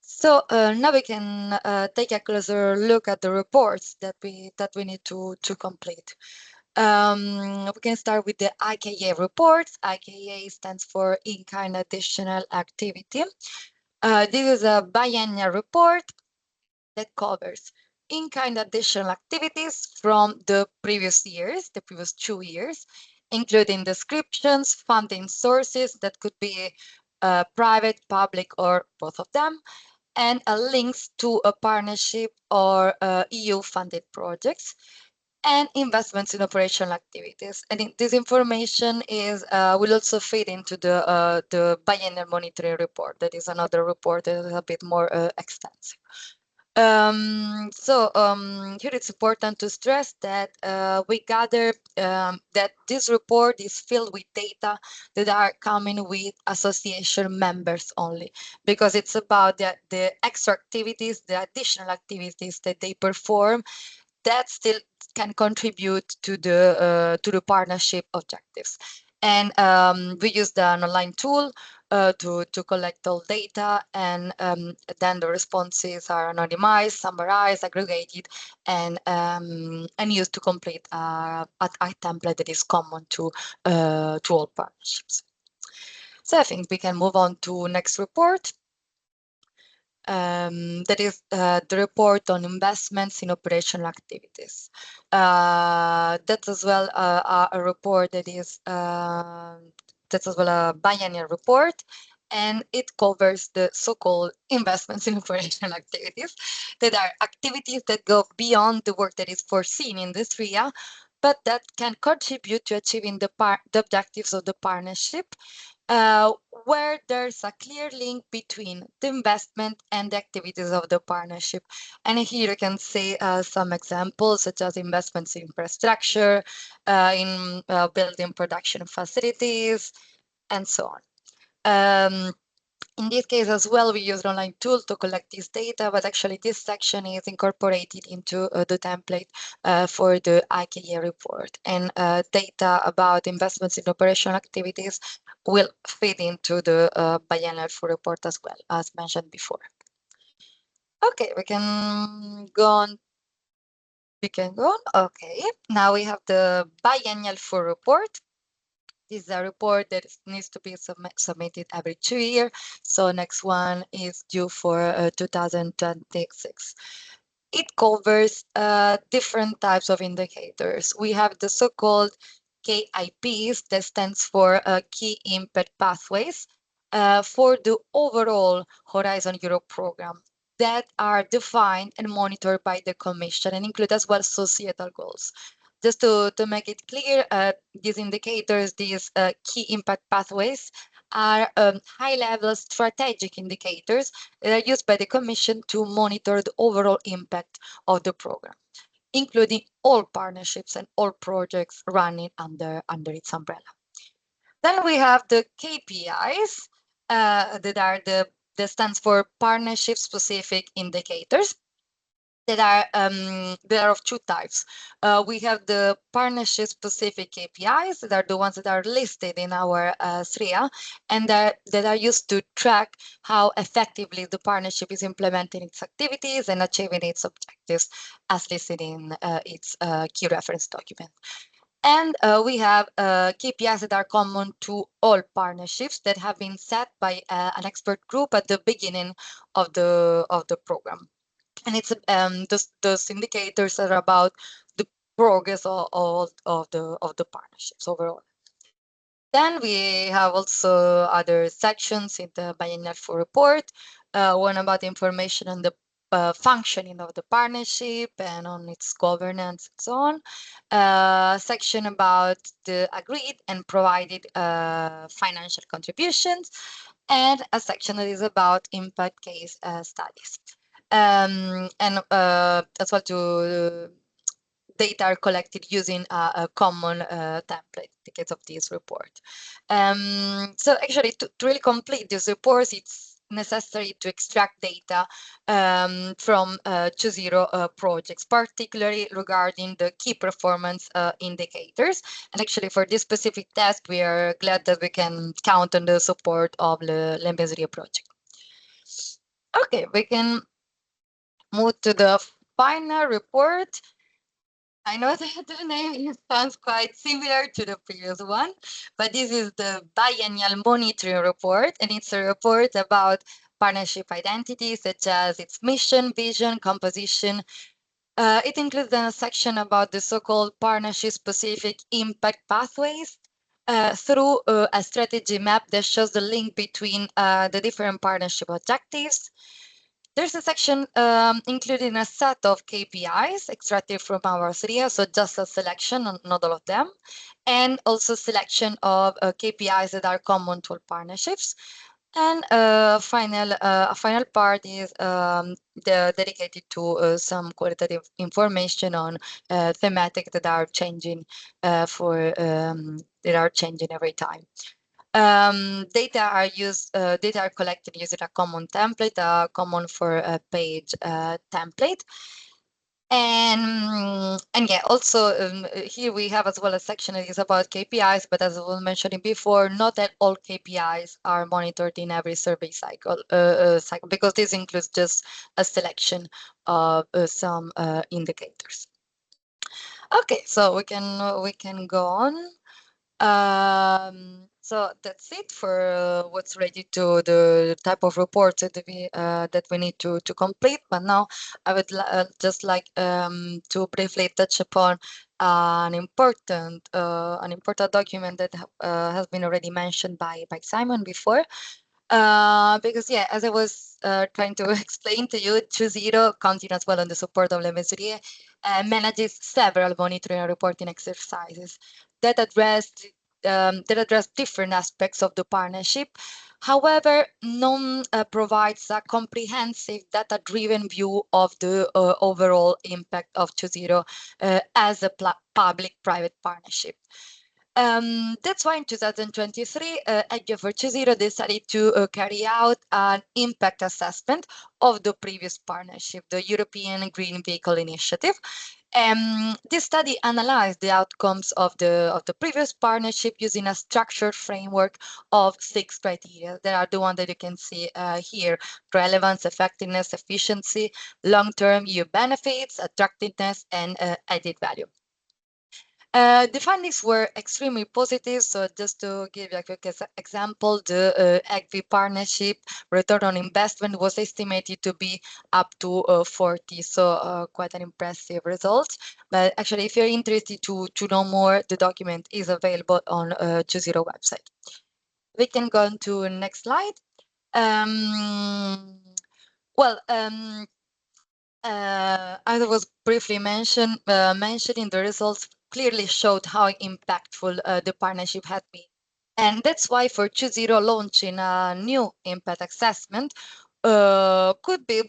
So now we can take a closer look at the reports that we need to complete. We can start with the IKA reports. IKA stands for In-Kind Additional Activity. This is a biennial report that covers in-kind additional activities from the previous 2 years, including descriptions, funding sources that could be private, public, or both of them, and links to a partnership or EU-funded projects, and investments in operational activities. And this information will also feed into the biennial monitoring report. That is another report that is a bit more extensive. Here it's important to stress that we gather that this report is filled with data that are coming with association members only, because it's about the extra activities, the additional activities that they perform that still can contribute to the partnership objectives. And we use an online tool to collect all data, and then the responses are anonymized, summarized, aggregated, and used to complete a template that is common to all partnerships. So I think we can move on to next report. That is the report on investments in operational activities. That's as well a report that is that's as well a biennial report, and it covers the so-called investments in operational activities, that are activities that go beyond the work that is foreseen in this area, but that can contribute to achieving the objectives of the partnership, where there's a clear link between the investment and the activities of the partnership. And here you can see some examples, such as investments in infrastructure, in building production facilities, and so on. In this case as well, we use an online tool to collect this data, but actually this section is incorporated into the template for the IKEA report. And data about investments in operational activities will fit into the biennial full report as well, as mentioned before. Okay, we can go on. Okay, now we have the biennial full report. This is a report that needs to be submitted every 2 years. So next one is due for 2026. It covers different types of indicators. We have the so-called KIPs, that stands for Key Impact Pathways, for the overall Horizon Europe program, that are defined and monitored by the Commission and include as well societal goals. Just to make it clear, these indicators, these key impact pathways, are high-level strategic indicators that are used by the Commission to monitor the overall impact of the program, including all partnerships and all projects running under its umbrella. Then we have the KPIs that stands for partnership-specific indicators. That are of two types. We have the partnership-specific KPIs that are the ones that are listed in our SRIA, and that are used to track how effectively the partnership is implementing its activities and achieving its objectives, as listed in its key reference document. And we have KPIs that are common to all partnerships that have been set by an expert group at the beginning of the program. And it's those indicators are about the progress of the partnerships overall. Then we have also other sections in the biennial full report. One about information on the functioning of the partnership and on its governance and so on. Section about the agreed and provided financial contributions, and a section that is about impact case studies. And as well to data are collected using a common template in the case of this report. So actually, to really complete this report, it's necessary to extract data from 2.0 projects, particularly regarding the key performance indicators. And actually, for this specific task, we are glad that we can count on the support of the LeMesurier project. Okay, we can move to the final report. I know that the name sounds quite similar to the previous one, but this is the biennial monitoring report, and it's a report about partnership identity, such as its mission, vision, composition. It includes a section about the so-called partnership-specific impact pathways through a strategy map that shows the link between the different partnership objectives. There's a section including a set of KPIs extracted from our SRIA, so just a selection, not all of them, and also selection of KPIs that are common to all partnerships. And a final part is dedicated to some qualitative information on thematic that are changing that are changing every time. Data are collected using a common template, common for a page template. And yeah, also here we have as well a section that is about KPIs, but as I was mentioning before, not that all KPIs are monitored in every survey cycle, because this includes just a selection of some indicators. Okay, so we can go on. So that's it for what's related to the type of reports that we need to complete. But now I would just like to briefly touch upon an important document that has been already mentioned by Simon before. Because yeah, as I was trying to explain to you, 2.0, counting as well on the support of LeMesurier, manages several monitoring and reporting exercises that address different aspects of the partnership, However, none provides a comprehensive data-driven view of the overall impact of 2.0 as a public-private partnership. That's why in 2023, EGGIO for 2.0 decided to carry out an impact assessment of the previous partnership, the European Green Vehicle Initiative. This study analyzed the outcomes of the previous partnership using a structured framework of 6 criteria. There are the ones that you can see here: relevance, effectiveness, efficiency, long-term EU benefits, attractiveness, and added value. The findings were extremely positive. So just to give you a quick example, the EGV partnership return on investment was estimated to be up to 40. So quite an impressive result. But actually, if you're interested to know more, the document is available on 2.0 website. We can go on to next slide. As it was briefly mentioned, mentioning the results clearly showed how impactful the partnership had been. And that's why for 2.0 launching a new impact assessment would be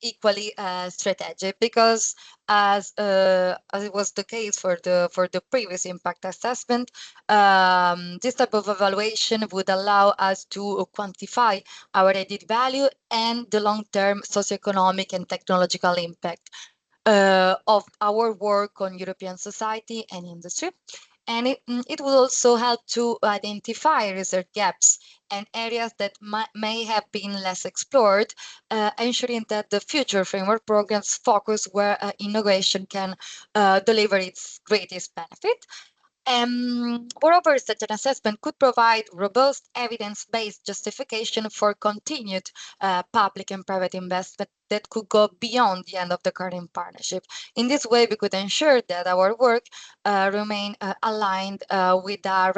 equally strategic, because as it was the case for the previous impact assessment, this type of evaluation would allow us to quantify our added value and the long-term socioeconomic and technological impact of our work on European society and industry. And it will also help to identify research gaps and areas that may have been less explored, ensuring that the future framework programs focus where innovation can deliver its greatest benefit. Moreover, such an assessment could provide robust evidence-based justification for continued public and private investment that could go beyond the end of the current partnership. In this way, we could ensure that our work remain aligned with our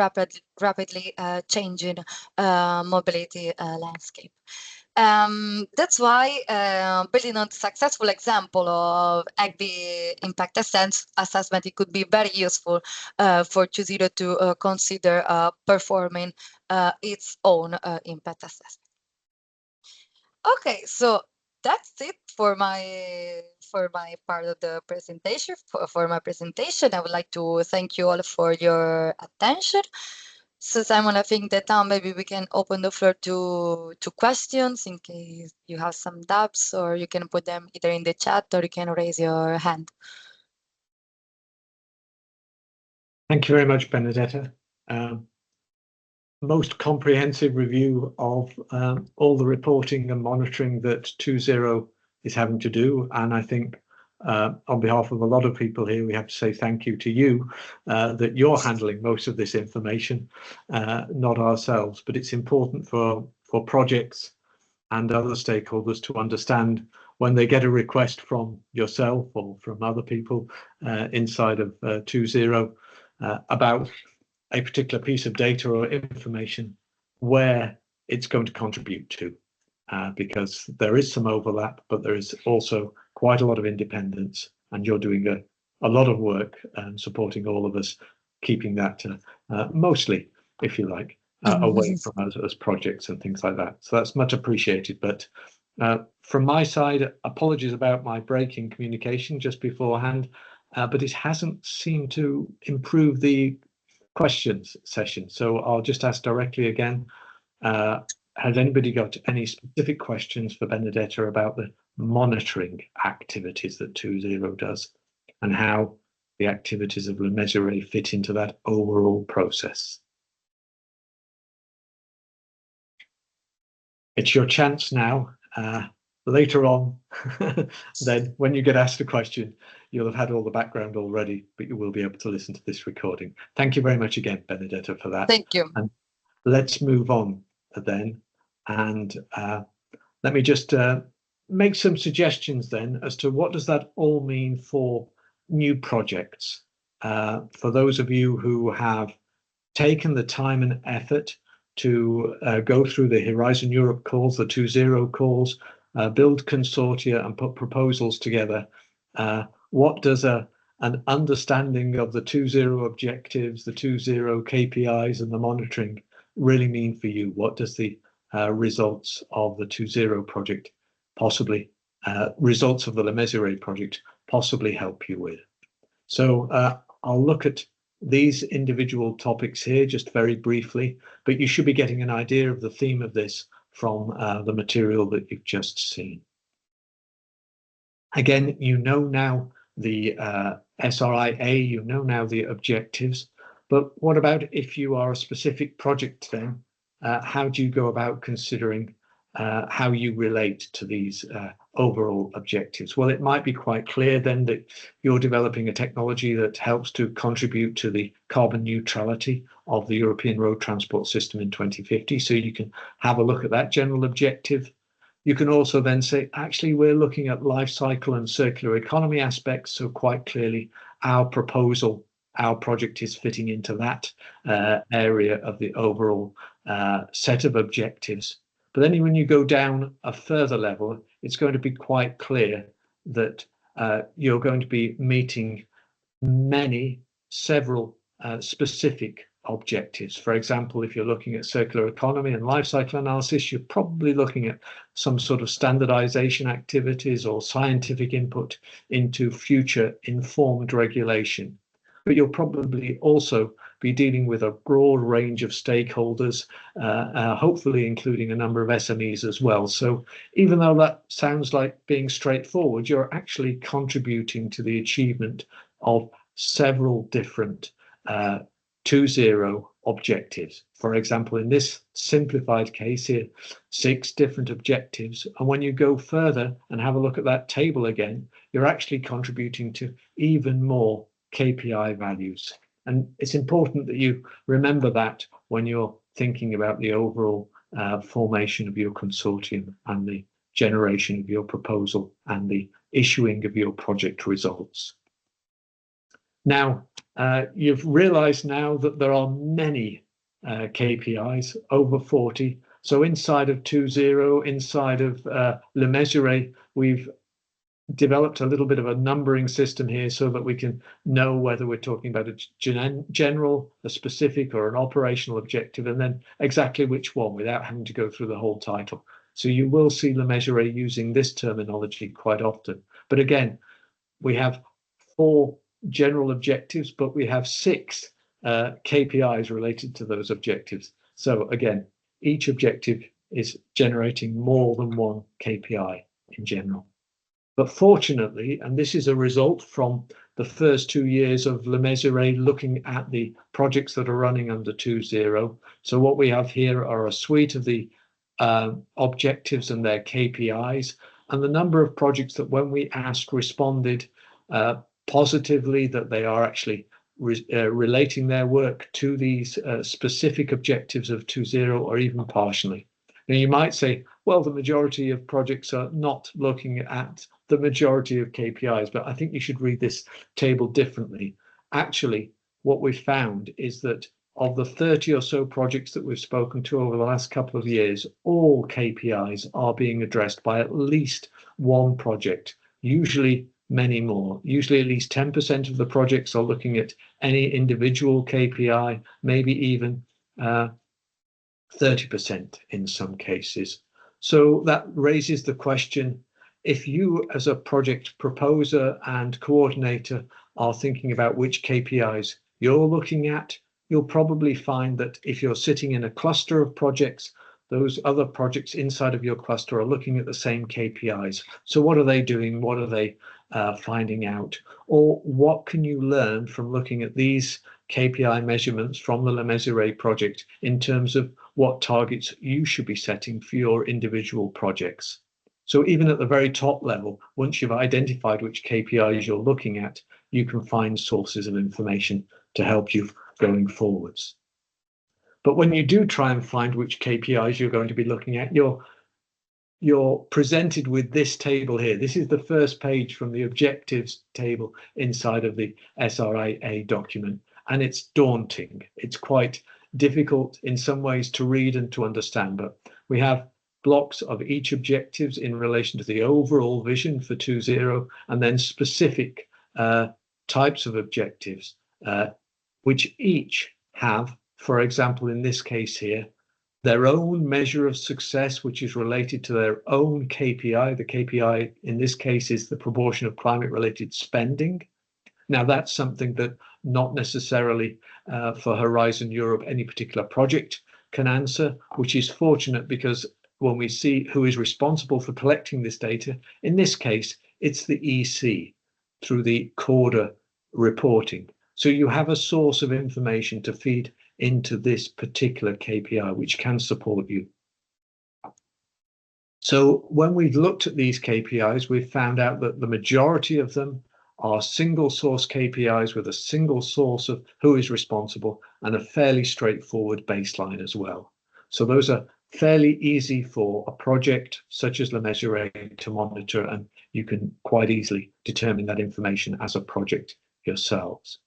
rapidly changing mobility landscape. That's why building on the successful example of EGV impact assessment, it could be very useful for 2.0 to consider performing its own impact assessment. Okay, so that's it for my part of the presentation. For my presentation, I would like to thank you all for your attention. So Simon, I think that now maybe we can open the floor to questions in case you have some doubts, or you can put them either in the chat or you can raise your hand.
Thank you very much, Benedetta. Most comprehensive review of all the reporting and monitoring that 2.0 is having to do. And I think on behalf of a lot of people here, we have to say thank you to you that you're handling most of this information, not ourselves. But it's important for projects and other stakeholders to understand when they get a request from yourself or from other people inside of 2.0 about a particular piece of data or information, where it's going to contribute to, because there is some overlap, but there is also quite a lot of independence, and you're doing a lot of work and supporting all of us, keeping that mostly, if you like, away from us as projects and things like that. So that's much appreciated. But from my side, apologies about my break in communication just beforehand, but it hasn't seemed to improve the questions session. So I'll just ask directly again, has anybody got any specific questions for Benedetta about the monitoring activities that 2.0 does and how the activities of LeMesurier fit into that overall process? It's your chance now. Later on, then when you get asked a question, you'll have had all the background already, but you will be able to listen to this recording. Thank you very much again, Benedetta, for that.
Thank you.
And let's move on then. And let me just make some suggestions then as to what does that all mean for new projects. For those of you who have taken the time and effort to go through the Horizon Europe calls, the 2.0 calls, build consortia and put proposals together. What does an understanding of the 2.0 objectives, the 2.0 KPIs and the monitoring really mean for you? What does the results of the 2.0 project, possibly results of the LeMesurier project, possibly help you with. So I'll look at these individual topics here just very briefly, but you should be getting an idea of the theme of this from the material that you've just seen. Again, you know now the SRIA, you know now the objectives, but what about if you are a specific project then? How do you go about considering how you relate to these overall objectives? Well, it might be quite clear then that you're developing a technology that helps to contribute to the carbon neutrality of the European road transport system in 2050. So you can have a look at that general objective. You can also then say, actually, we're looking at life cycle and circular economy aspects. So quite clearly, our proposal, our project is fitting into that area of the overall set of objectives. But then when you go down a further level, it's going to be quite clear that you're going to be meeting several specific objectives. For example, if you're looking at circular economy and life cycle analysis, you're probably looking at some sort of standardization activities or scientific input into future informed regulation. But you'll probably also be dealing with a broad range of stakeholders, hopefully including a number of SMEs as well. So even though that sounds like being straightforward, you're actually contributing to the achievement of several different 2.0 objectives. For example, in this simplified case here, 6 different objectives. And when you go further and have a look at that table again, you're actually contributing to even more KPI values. And it's important that you remember that when you're thinking about the overall formation of your consortium and the generation of your proposal and the issuing of your project results. Now, you've realized now that there are many KPIs, over 40. So inside of 2.0, inside of LeMesurier, we've developed a little bit of a numbering system here so that we can know whether we're talking about a general, a specific, or an operational objective, and then exactly which one without having to go through the whole title. So you will see LeMesurier using this terminology quite often. But again, we have 4 general objectives, but we have 6 KPIs related to those objectives. So again, each objective is generating more than one KPI in general. But fortunately, and this is a result from the first 2 years of LeMesurier looking at the projects that are running under 2.0. So what we have here are a suite of the objectives and their KPIs, and the number of projects that when we asked responded positively that they are actually relating their work to these specific objectives of 2.0 or even partially. Now you might say, well, the majority of projects are not looking at the majority of KPIs, but I think you should read this table differently. Actually, what we've found is that of the 30 or so projects that we've spoken to over the last couple of years, all KPIs are being addressed by at least one project, usually many more. Usually at least 10% of the projects are looking at any individual KPI, maybe even 30% in some cases. So that raises the question, if you as a project proposer and coordinator are thinking about which KPIs you're looking at, you'll probably find that if you're sitting in a cluster of projects, those other projects inside of your cluster are looking at the same KPIs. So what are they doing? What are they finding out? Or what can you learn from looking at these KPI measurements from the LeMesurier project in terms of what targets you should be setting for your individual projects? So even at the very top level, once you've identified which KPIs you're looking at, you can find sources of information to help you going forwards. But when you do try and find which KPIs you're going to be looking at, you're presented with this table here. This is the first page from the objectives table inside of the SRIA document, and it's daunting. It's quite difficult in some ways to read and to understand, but we have blocks of each objectives in relation to the overall vision for 2.0, and then specific types of objectives, which each have, for example, in this case here, their own measure of success, which is related to their own KPI. The KPI in this case is the proportion of climate-related spending. Now, that's something that not necessarily for Horizon Europe, any particular project can answer, which is fortunate because when we see who is responsible for collecting this data, in this case, it's the EC through the Corda reporting. So you have a source of information to feed into this particular KPI, which can support you. So when we've looked at these KPIs, we've found out that the majority of them are single source KPIs with a single source of who is responsible and a fairly straightforward baseline as well. So those are fairly easy for a project such as LeMesurier to monitor, and you can quite easily determine that information as a project yourselves.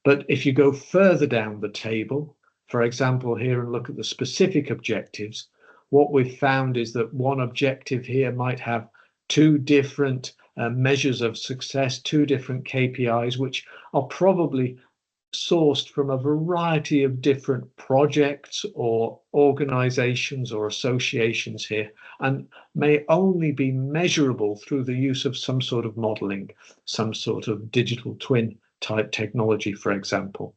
But if you go further down the table, for example, here and look at the specific objectives, what we've found is that one objective here might have two different measures of success, two different KPIs, which are probably sourced from a variety of different projects or organizations or associations here, and may only be measurable through the use of some sort of modeling, some sort of digital twin type technology, for example.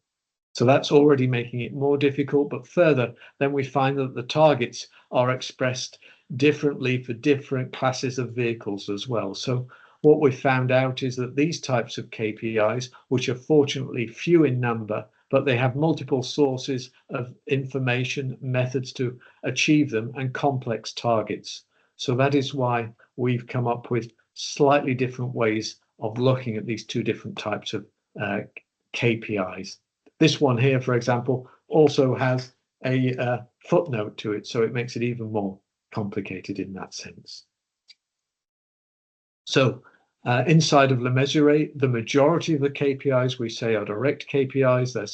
So that's already making it more difficult. But further, then we find that the targets are expressed differently for different classes of vehicles as well. So what we found out is that these types of KPIs, which are fortunately few in number, but they have multiple sources of information, methods to achieve them, and complex targets. So that is why we've come up with slightly different ways of looking at these two different types of KPIs. This one here, for example, also has a footnote to it, so it makes it even more complicated in that sense. So inside of LeMesurier, the majority of the KPIs we say are direct KPIs. They're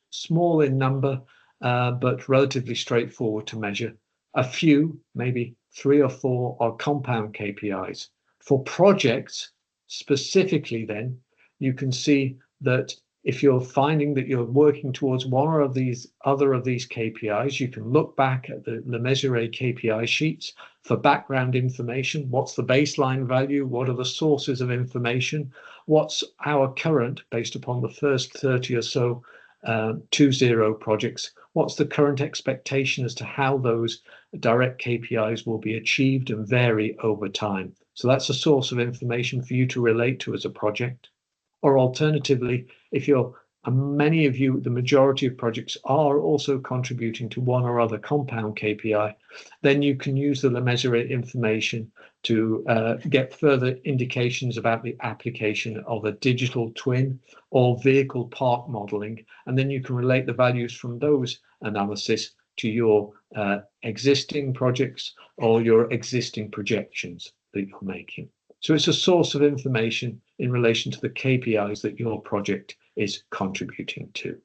small in number, but relatively straightforward to measure. A few, maybe 3 or 4, are compound KPIs. For projects specifically, then, you can see that if you're finding that you're working towards one or of these other of these KPIs, you can look back at the LeMesurier KPI sheets for background information. What's the baseline value? What are the sources of information? What's our current, based upon the first 30 or so 2.0 projects, what's the current expectation as to how those direct KPIs will be achieved and vary over time? So that's a source of information for you to relate to as a project. Or alternatively, if you're, many of you, the majority of projects are also contributing to one or other compound KPI, then you can use the LeMesurier information to get further indications about the application of a digital twin or vehicle park modeling, and then you can relate the values from those analysis to your existing projects or your existing projections that you're making. So it's a source of information in relation to the KPIs that your project is contributing to.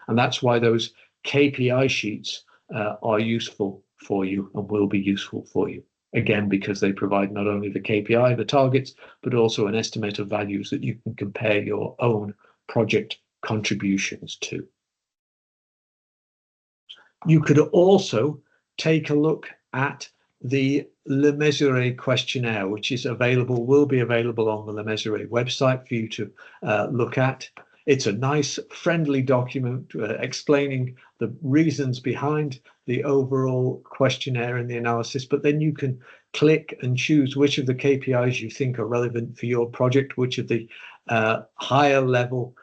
And that's why those KPI sheets are useful for you and will be useful for you. Again, because they provide not only the KPI, the targets, but also an estimate of values that you can compare your own project contributions to. You could also take a look at the LeMesurier questionnaire, which is available, will be available on the LeMesurier website for you to look at. It's a nice, friendly document explaining the reasons behind the overall questionnaire and the analysis, but then you can click and choose which of the KPIs you think are relevant for your project, which of the higher level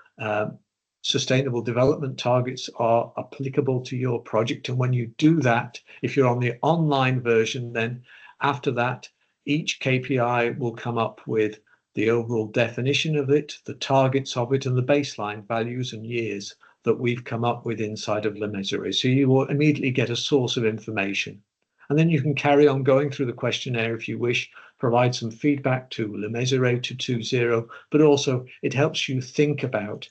sustainable development targets are applicable to your project. And when you do that, if you're on the online version, then after that, each KPI will come up with the overall definition of it, the targets of it, and the baseline values and years that we've come up with inside of LeMesurier. So you will immediately get a source of information. And then you can carry on going through the questionnaire if you wish, provide some feedback to LeMesurier to 2.0, but also it helps you think about,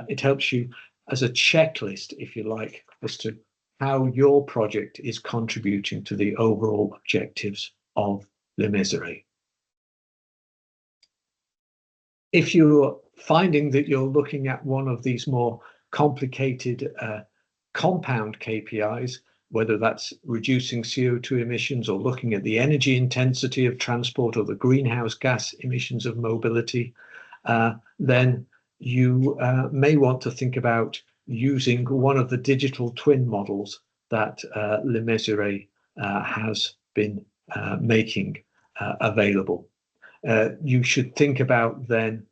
it helps you as a checklist, if you like, as to how your project is contributing to the overall objectives of LeMesurier. If you're finding that you're looking at one of these more complicated compound KPIs, whether that's reducing CO2 emissions or looking at the energy intensity of transport or the greenhouse gas emissions of mobility, then you may want to think about using one of the digital twin models that LeMesurier has been making available. You should think about then,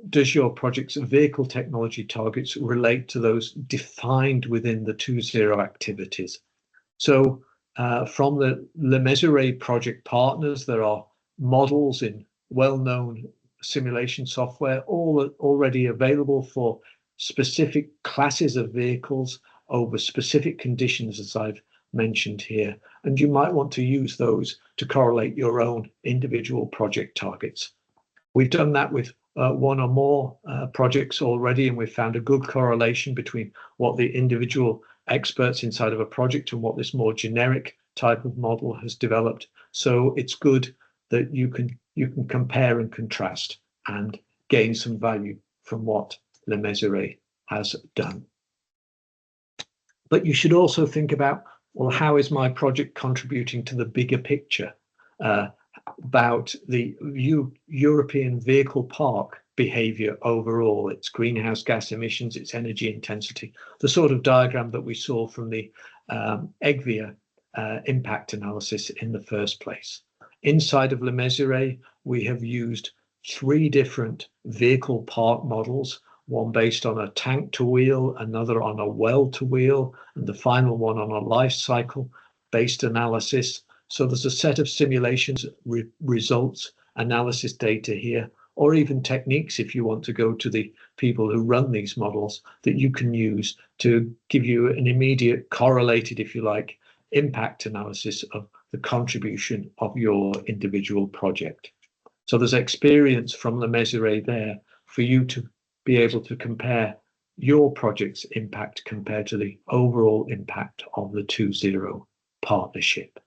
does your project's vehicle technology targets relate to those defined within the 2.0 activities? So from the LeMesurier project partners, there are models in well-known simulation software, all already available for specific classes of vehicles over specific conditions, as I've mentioned here. And you might want to use those to correlate your own individual project targets. We've done that with one or more projects already, and we've found a good correlation between what the individual experts inside of a project and what this more generic type of model has developed. So it's good that you can compare and contrast and gain some value from what LeMesurier has done. But you should also think about, well, how is my project contributing to the bigger picture about the European vehicle park behavior overall, its greenhouse gas emissions, its energy intensity, the sort of diagram that we saw from the EGVIA impact analysis in the first place. Inside of LeMesurier, we have used 3 different vehicle park models, one based on a tank to wheel, another on a well to wheel, and the final one on a life cycle based analysis. So there's a set of simulations, results, analysis data here, or even techniques if you want to go to the people who run these models that you can use to give you an immediate correlated, if you like, impact analysis of the contribution of your individual project. So there's experience from LeMesurier there for you to be able to compare your project's impact compared to the overall impact of the 2.0 partnership.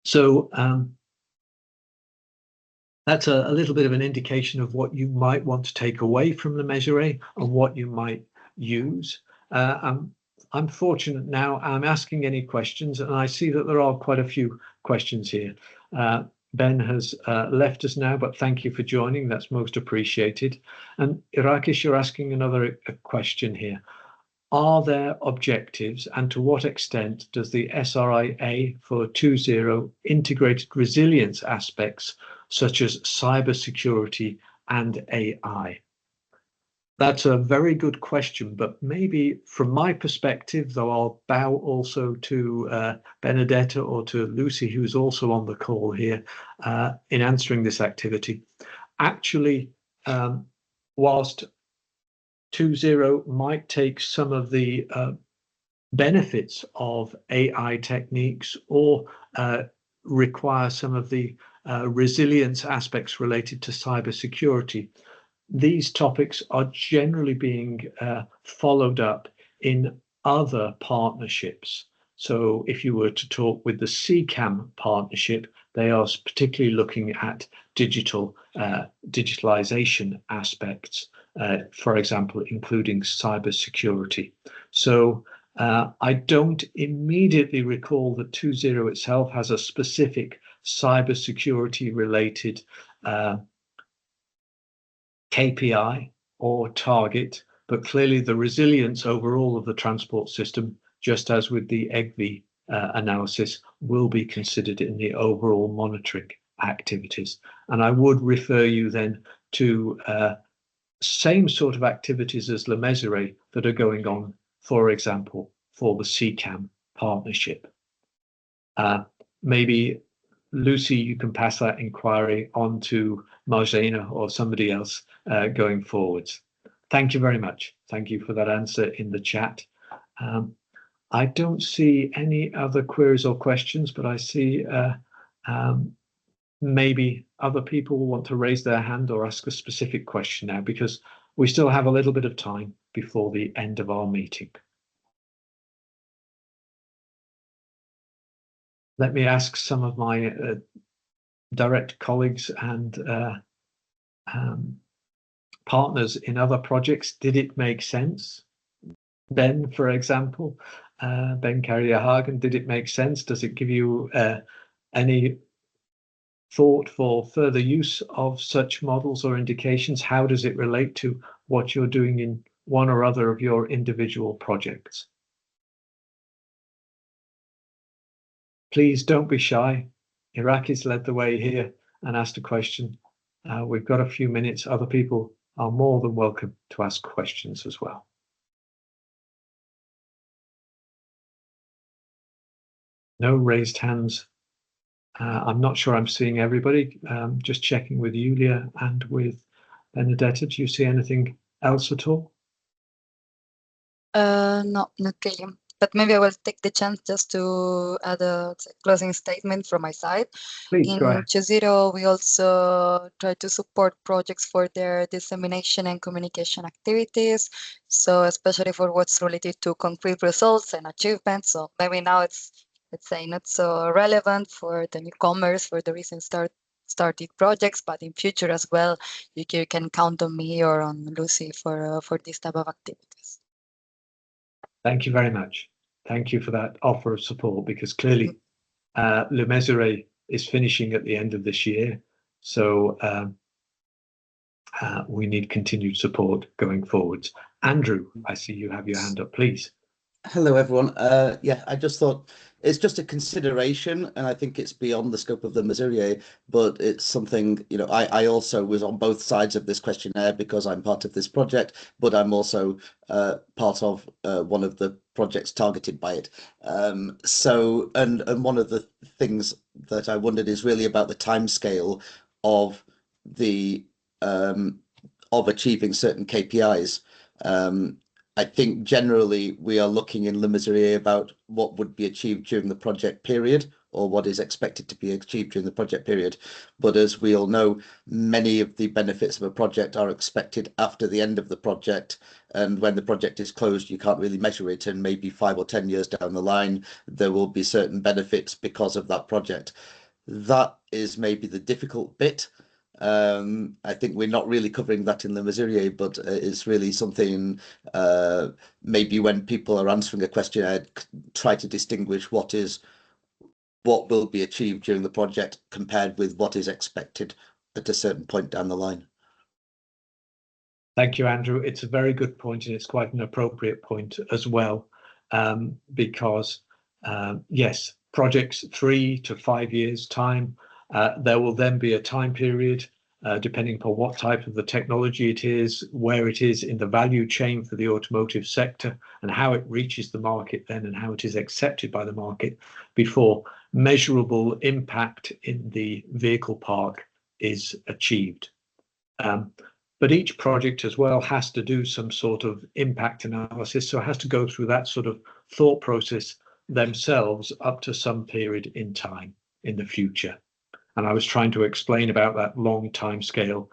So that's a little bit of an indication of what you might want to take away from LeMesurier and what you might use. I'm fortunate now, I'm asking any questions, and I see that there are quite a few questions here. Ben has left us now, but thank you for joining. That's most appreciated. And Irakis, you're asking another question here. Are there objectives, and to what extent does the SRIA for 2.0 integrated resilience aspects such as cybersecurity and AI? That's a very good question, but maybe from my perspective, though I'll bow also to Benedetta or to Lucy, who's also on the call here in answering this activity. Actually, whilst 2.0 might take some of the benefits of AI techniques or require some of the resilience aspects related to cybersecurity, these topics are generally being followed up in other partnerships. So if you were to talk with the CCAM partnership, they are particularly looking at digitalization aspects, for example, including cybersecurity. So I don't immediately recall that 2.0 itself has a specific cybersecurity related KPI or target, but clearly the resilience overall of the transport system, just as with the EGVI analysis, will be considered in the overall monitoring activities. And I would refer you then to same sort of activities as LeMesurier that are going on, for example, for the CCAM partnership. Maybe Lucy, you can pass that inquiry on to Marjana or somebody else going forwards. Thank you very much. Thank you for that answer in the chat. I don't see any other queries or questions, but I see maybe other people will want to raise their hand or ask a specific question now, because we still have a little bit of time before the end of our meeting. Let me ask some of my direct colleagues and partners in other projects, did it make sense? Ben, for example, Ben Carrier-Hagen, did it make sense? Does it give you any thought for further use of such models or indications? How does it relate to what you're doing in one or other of your individual projects? Please don't be shy. Iraqi's led the way here and asked a question. We've got a few minutes. Other people are more than welcome to ask questions as well. No raised hands. I'm not sure I'm seeing everybody. Just checking with Yulia and with Benedetta. Do you see anything else at all?
No, not really. But maybe I will take the chance just to add a closing statement from my side.
Please
In
go ahead.
2.0, we also try to support projects for their dissemination and communication activities. So especially for what's related to concrete results and achievements. So maybe now it's, let's say, not so relevant for the newcomers, for the recent started projects, but in future as well, you can count on me or on Lucy for this type of activities.
Thank you very much. Thank you for that offer of support, because clearly LeMesurier is finishing at the end of this year. So we need continued support going forwards. Andrew, I see you have your hand up, please.
Hello, everyone. Yeah, I just thought it's just a consideration, and I think it's beyond the scope of the LeMesurier, but it's something, you know, I also was on both sides of this questionnaire because I'm part of this project, but I'm also part of one of the projects targeted by it. So, and one of the things that I wondered is really about the timescale of the of achieving certain KPIs. I think generally we are looking in LeMesurier about what would be achieved during the project period, or what is expected to be achieved during the project period. But as we all know, many of the benefits of a project are expected after the end of the project. And when the project is closed, you can't really measure it. And maybe 5 or 10 years down the line, there will be certain benefits because of that project. That is maybe the difficult bit. I think we're not really covering that in LeMesurier, but it's really something maybe when people are answering a question, I'd try to distinguish what will be achieved during the project compared with what is expected at a certain point down the line.
Thank you, Andrew. It's a very good point, and it's quite an appropriate point as well, because yes, projects 3 to 5 years time, there will then be a time period, depending upon what type of the technology it is, where it is in the value chain for the automotive sector, and how it reaches the market then, and how it is accepted by the market before measurable impact in the vehicle park is achieved. But each project as well has to do some sort of impact analysis, so it has to go through that sort of thought process themselves up to some period in time in the future. And I was trying to explain about that long time scale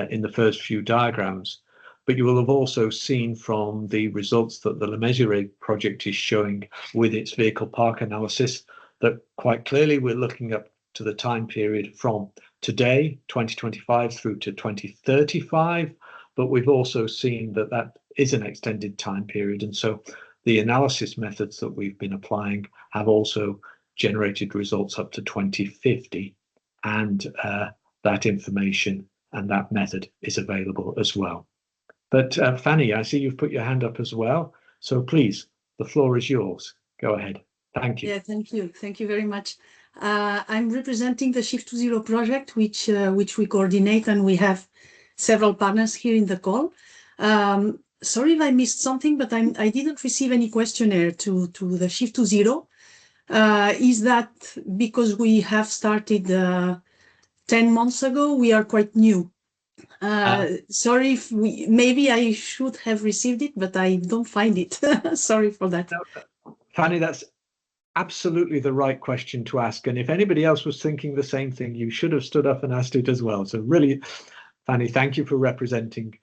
in the first few diagrams. But you will have also seen from the results that the LeMesurier project is showing with its vehicle park analysis that quite clearly we're looking up to the time period from today, 2025, through to 2035. But we've also seen that that is an extended time period. And so the analysis methods that we've been applying have also generated results up to 2050. And that information and that method is available as well. But Fanny, I see you've put your hand up as well. So please, the floor is yours. Go ahead. Thank you.
Yeah, thank you. Thank you very much. I'm representing the Shift to Zero project, which we coordinate, and we have several partners here in the call. Sorry if I missed something, but I didn't receive any questionnaire to the Shift to Zero. Is that because we have started 10 months ago? We are quite new. Sorry if maybe I should have received it, but I don't find it. Sorry for that.
No, Fanny, that's absolutely the right question to ask. And if anybody else was thinking the same thing, you should have stood up and asked it as well. So really, Fanny, thank you for representing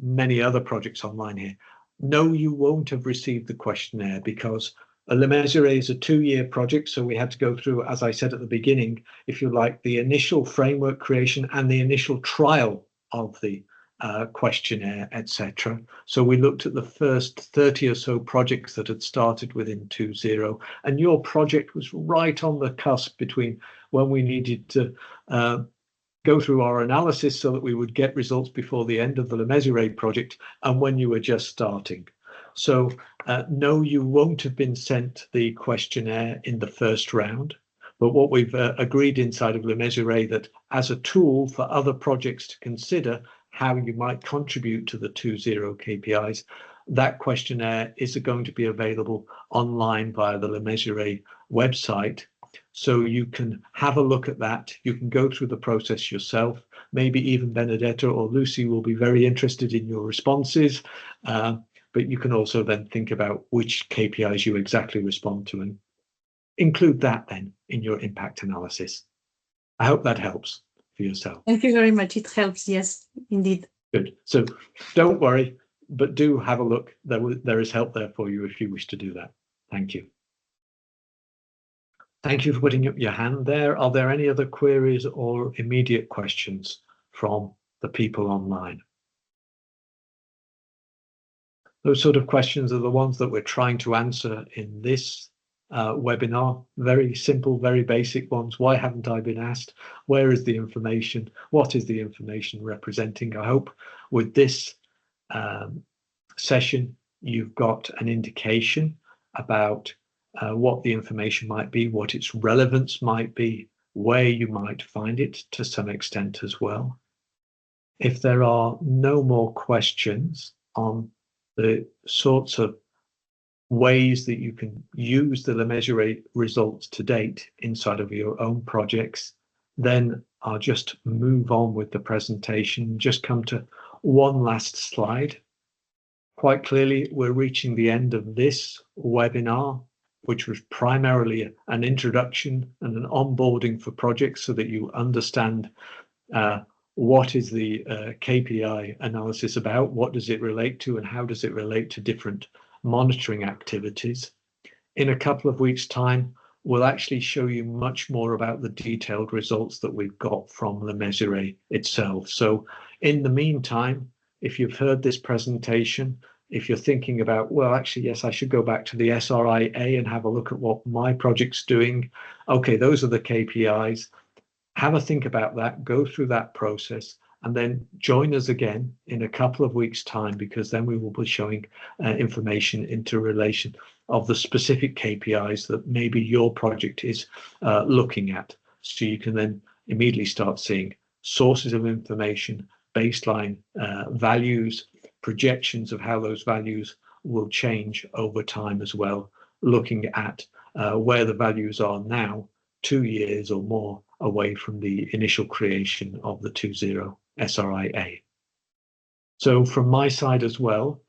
many other projects online here. No, you won't have received the questionnaire because LeMesurier is a 2-year project. So we had to go through, as I said at the beginning, if you like, the initial framework creation and the initial trial of the questionnaire, etc. So we looked at the first 30 or so projects that had started within 2.0, and your project was right on the cusp between when we needed to go through our analysis so that we would get results before the end of the LeMesurier project and when you were just starting. So no, you won't have been sent the questionnaire in the first round. But what we've agreed inside of LeMesurier that as a tool for other projects to consider how you might contribute to the 2.0 KPIs, that questionnaire is going to be available online via the LeMesurier website. So you can have a look at that. You can go through the process yourself. Maybe even Benedetta or Lucy will be very interested in your responses. But you can also then think about which KPIs you exactly respond to and include that then in your impact analysis. I hope that helps for yourself.
Thank you very much. It helps. Yes, indeed.
Good. So don't worry, but do have a look. There is help there for you if you wish to do that. Thank you. Thank you for putting up your hand there. Are there any other queries or immediate questions from the people online? Those sort of questions are the ones that we're trying to answer in this webinar. Very simple, very basic ones. Why haven't I been asked? Where is the information? What is the information representing? I hope with this session, you've got an indication about what the information might be, what its relevance might be, where you might find it to some extent as well. If there are no more questions on the sorts of ways that you can use the LeMesurier results to date inside of your own projects, then I'll just move on with the presentation, just come to one last slide. Quite clearly, we're reaching the end of this webinar, which was primarily an introduction and an onboarding for projects so that you understand what is the KPI analysis about, what does it relate to, and how does it relate to different monitoring activities. In a couple of weeks' time, we'll actually show you much more about the detailed results that we've got from LeMesurier itself. So in the meantime, if you've heard this presentation, if you're thinking about, well, actually, yes, I should go back to the SRIA and have a look at what my project's doing. Okay, those are the KPIs. Have a think about that, go through that process, and then join us again in a couple of weeks' time, because then we will be showing information into relation of the specific KPIs that maybe your project is looking at. So you can then immediately start seeing sources of information, baseline values, projections of how those values will change over time as well, looking at where the values are now, 2 years or more away from the initial creation of the 2.0 SRIA. So from my side as well,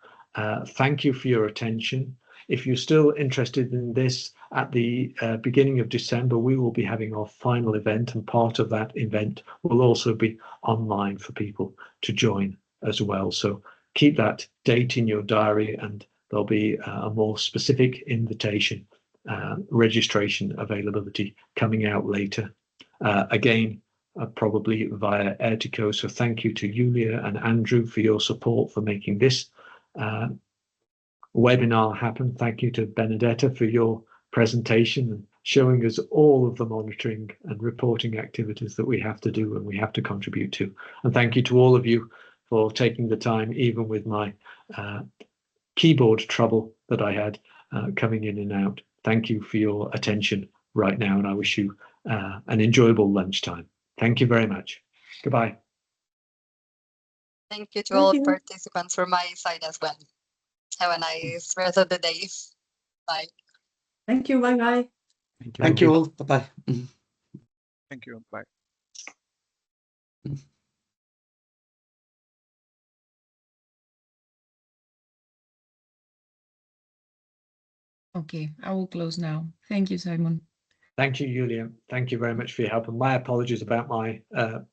thank you for your attention. If you're still interested in this, at the beginning of December, we will be having our final event, and part of that event will also be online for people to join as well. So keep that date in your diary, and there'll be a more specific invitation, registration availability coming out later. Again, probably via Airtico. So thank you to Julia and Andrew for your support for making this webinar happen. Thank you to Benedetta for your presentation and showing us all of the monitoring and reporting activities that we have to do and we have to contribute to. And thank you to all of you for taking the time, even with my keyboard trouble that I had coming in and out. Thank you for your attention right now, and I wish you an enjoyable lunchtime. Thank you very much. Goodbye.
Thank you to all participants from my side as well. Have a nice rest of the day. Bye.
Thank you. Bye-bye.
Thank you all. Bye-bye.
Thank you. Bye.
Okay, I will close now. Thank you, Simon.
Thank you, Julia. Thank you very much for your help. And my apologies about my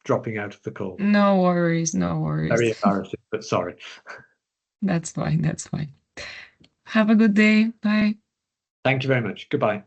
dropping out of the call.
No worries, no worries.
Very embarrassing, but sorry.
That's fine, that's fine. Have a good day. Bye.
Thank you very much. Goodbye.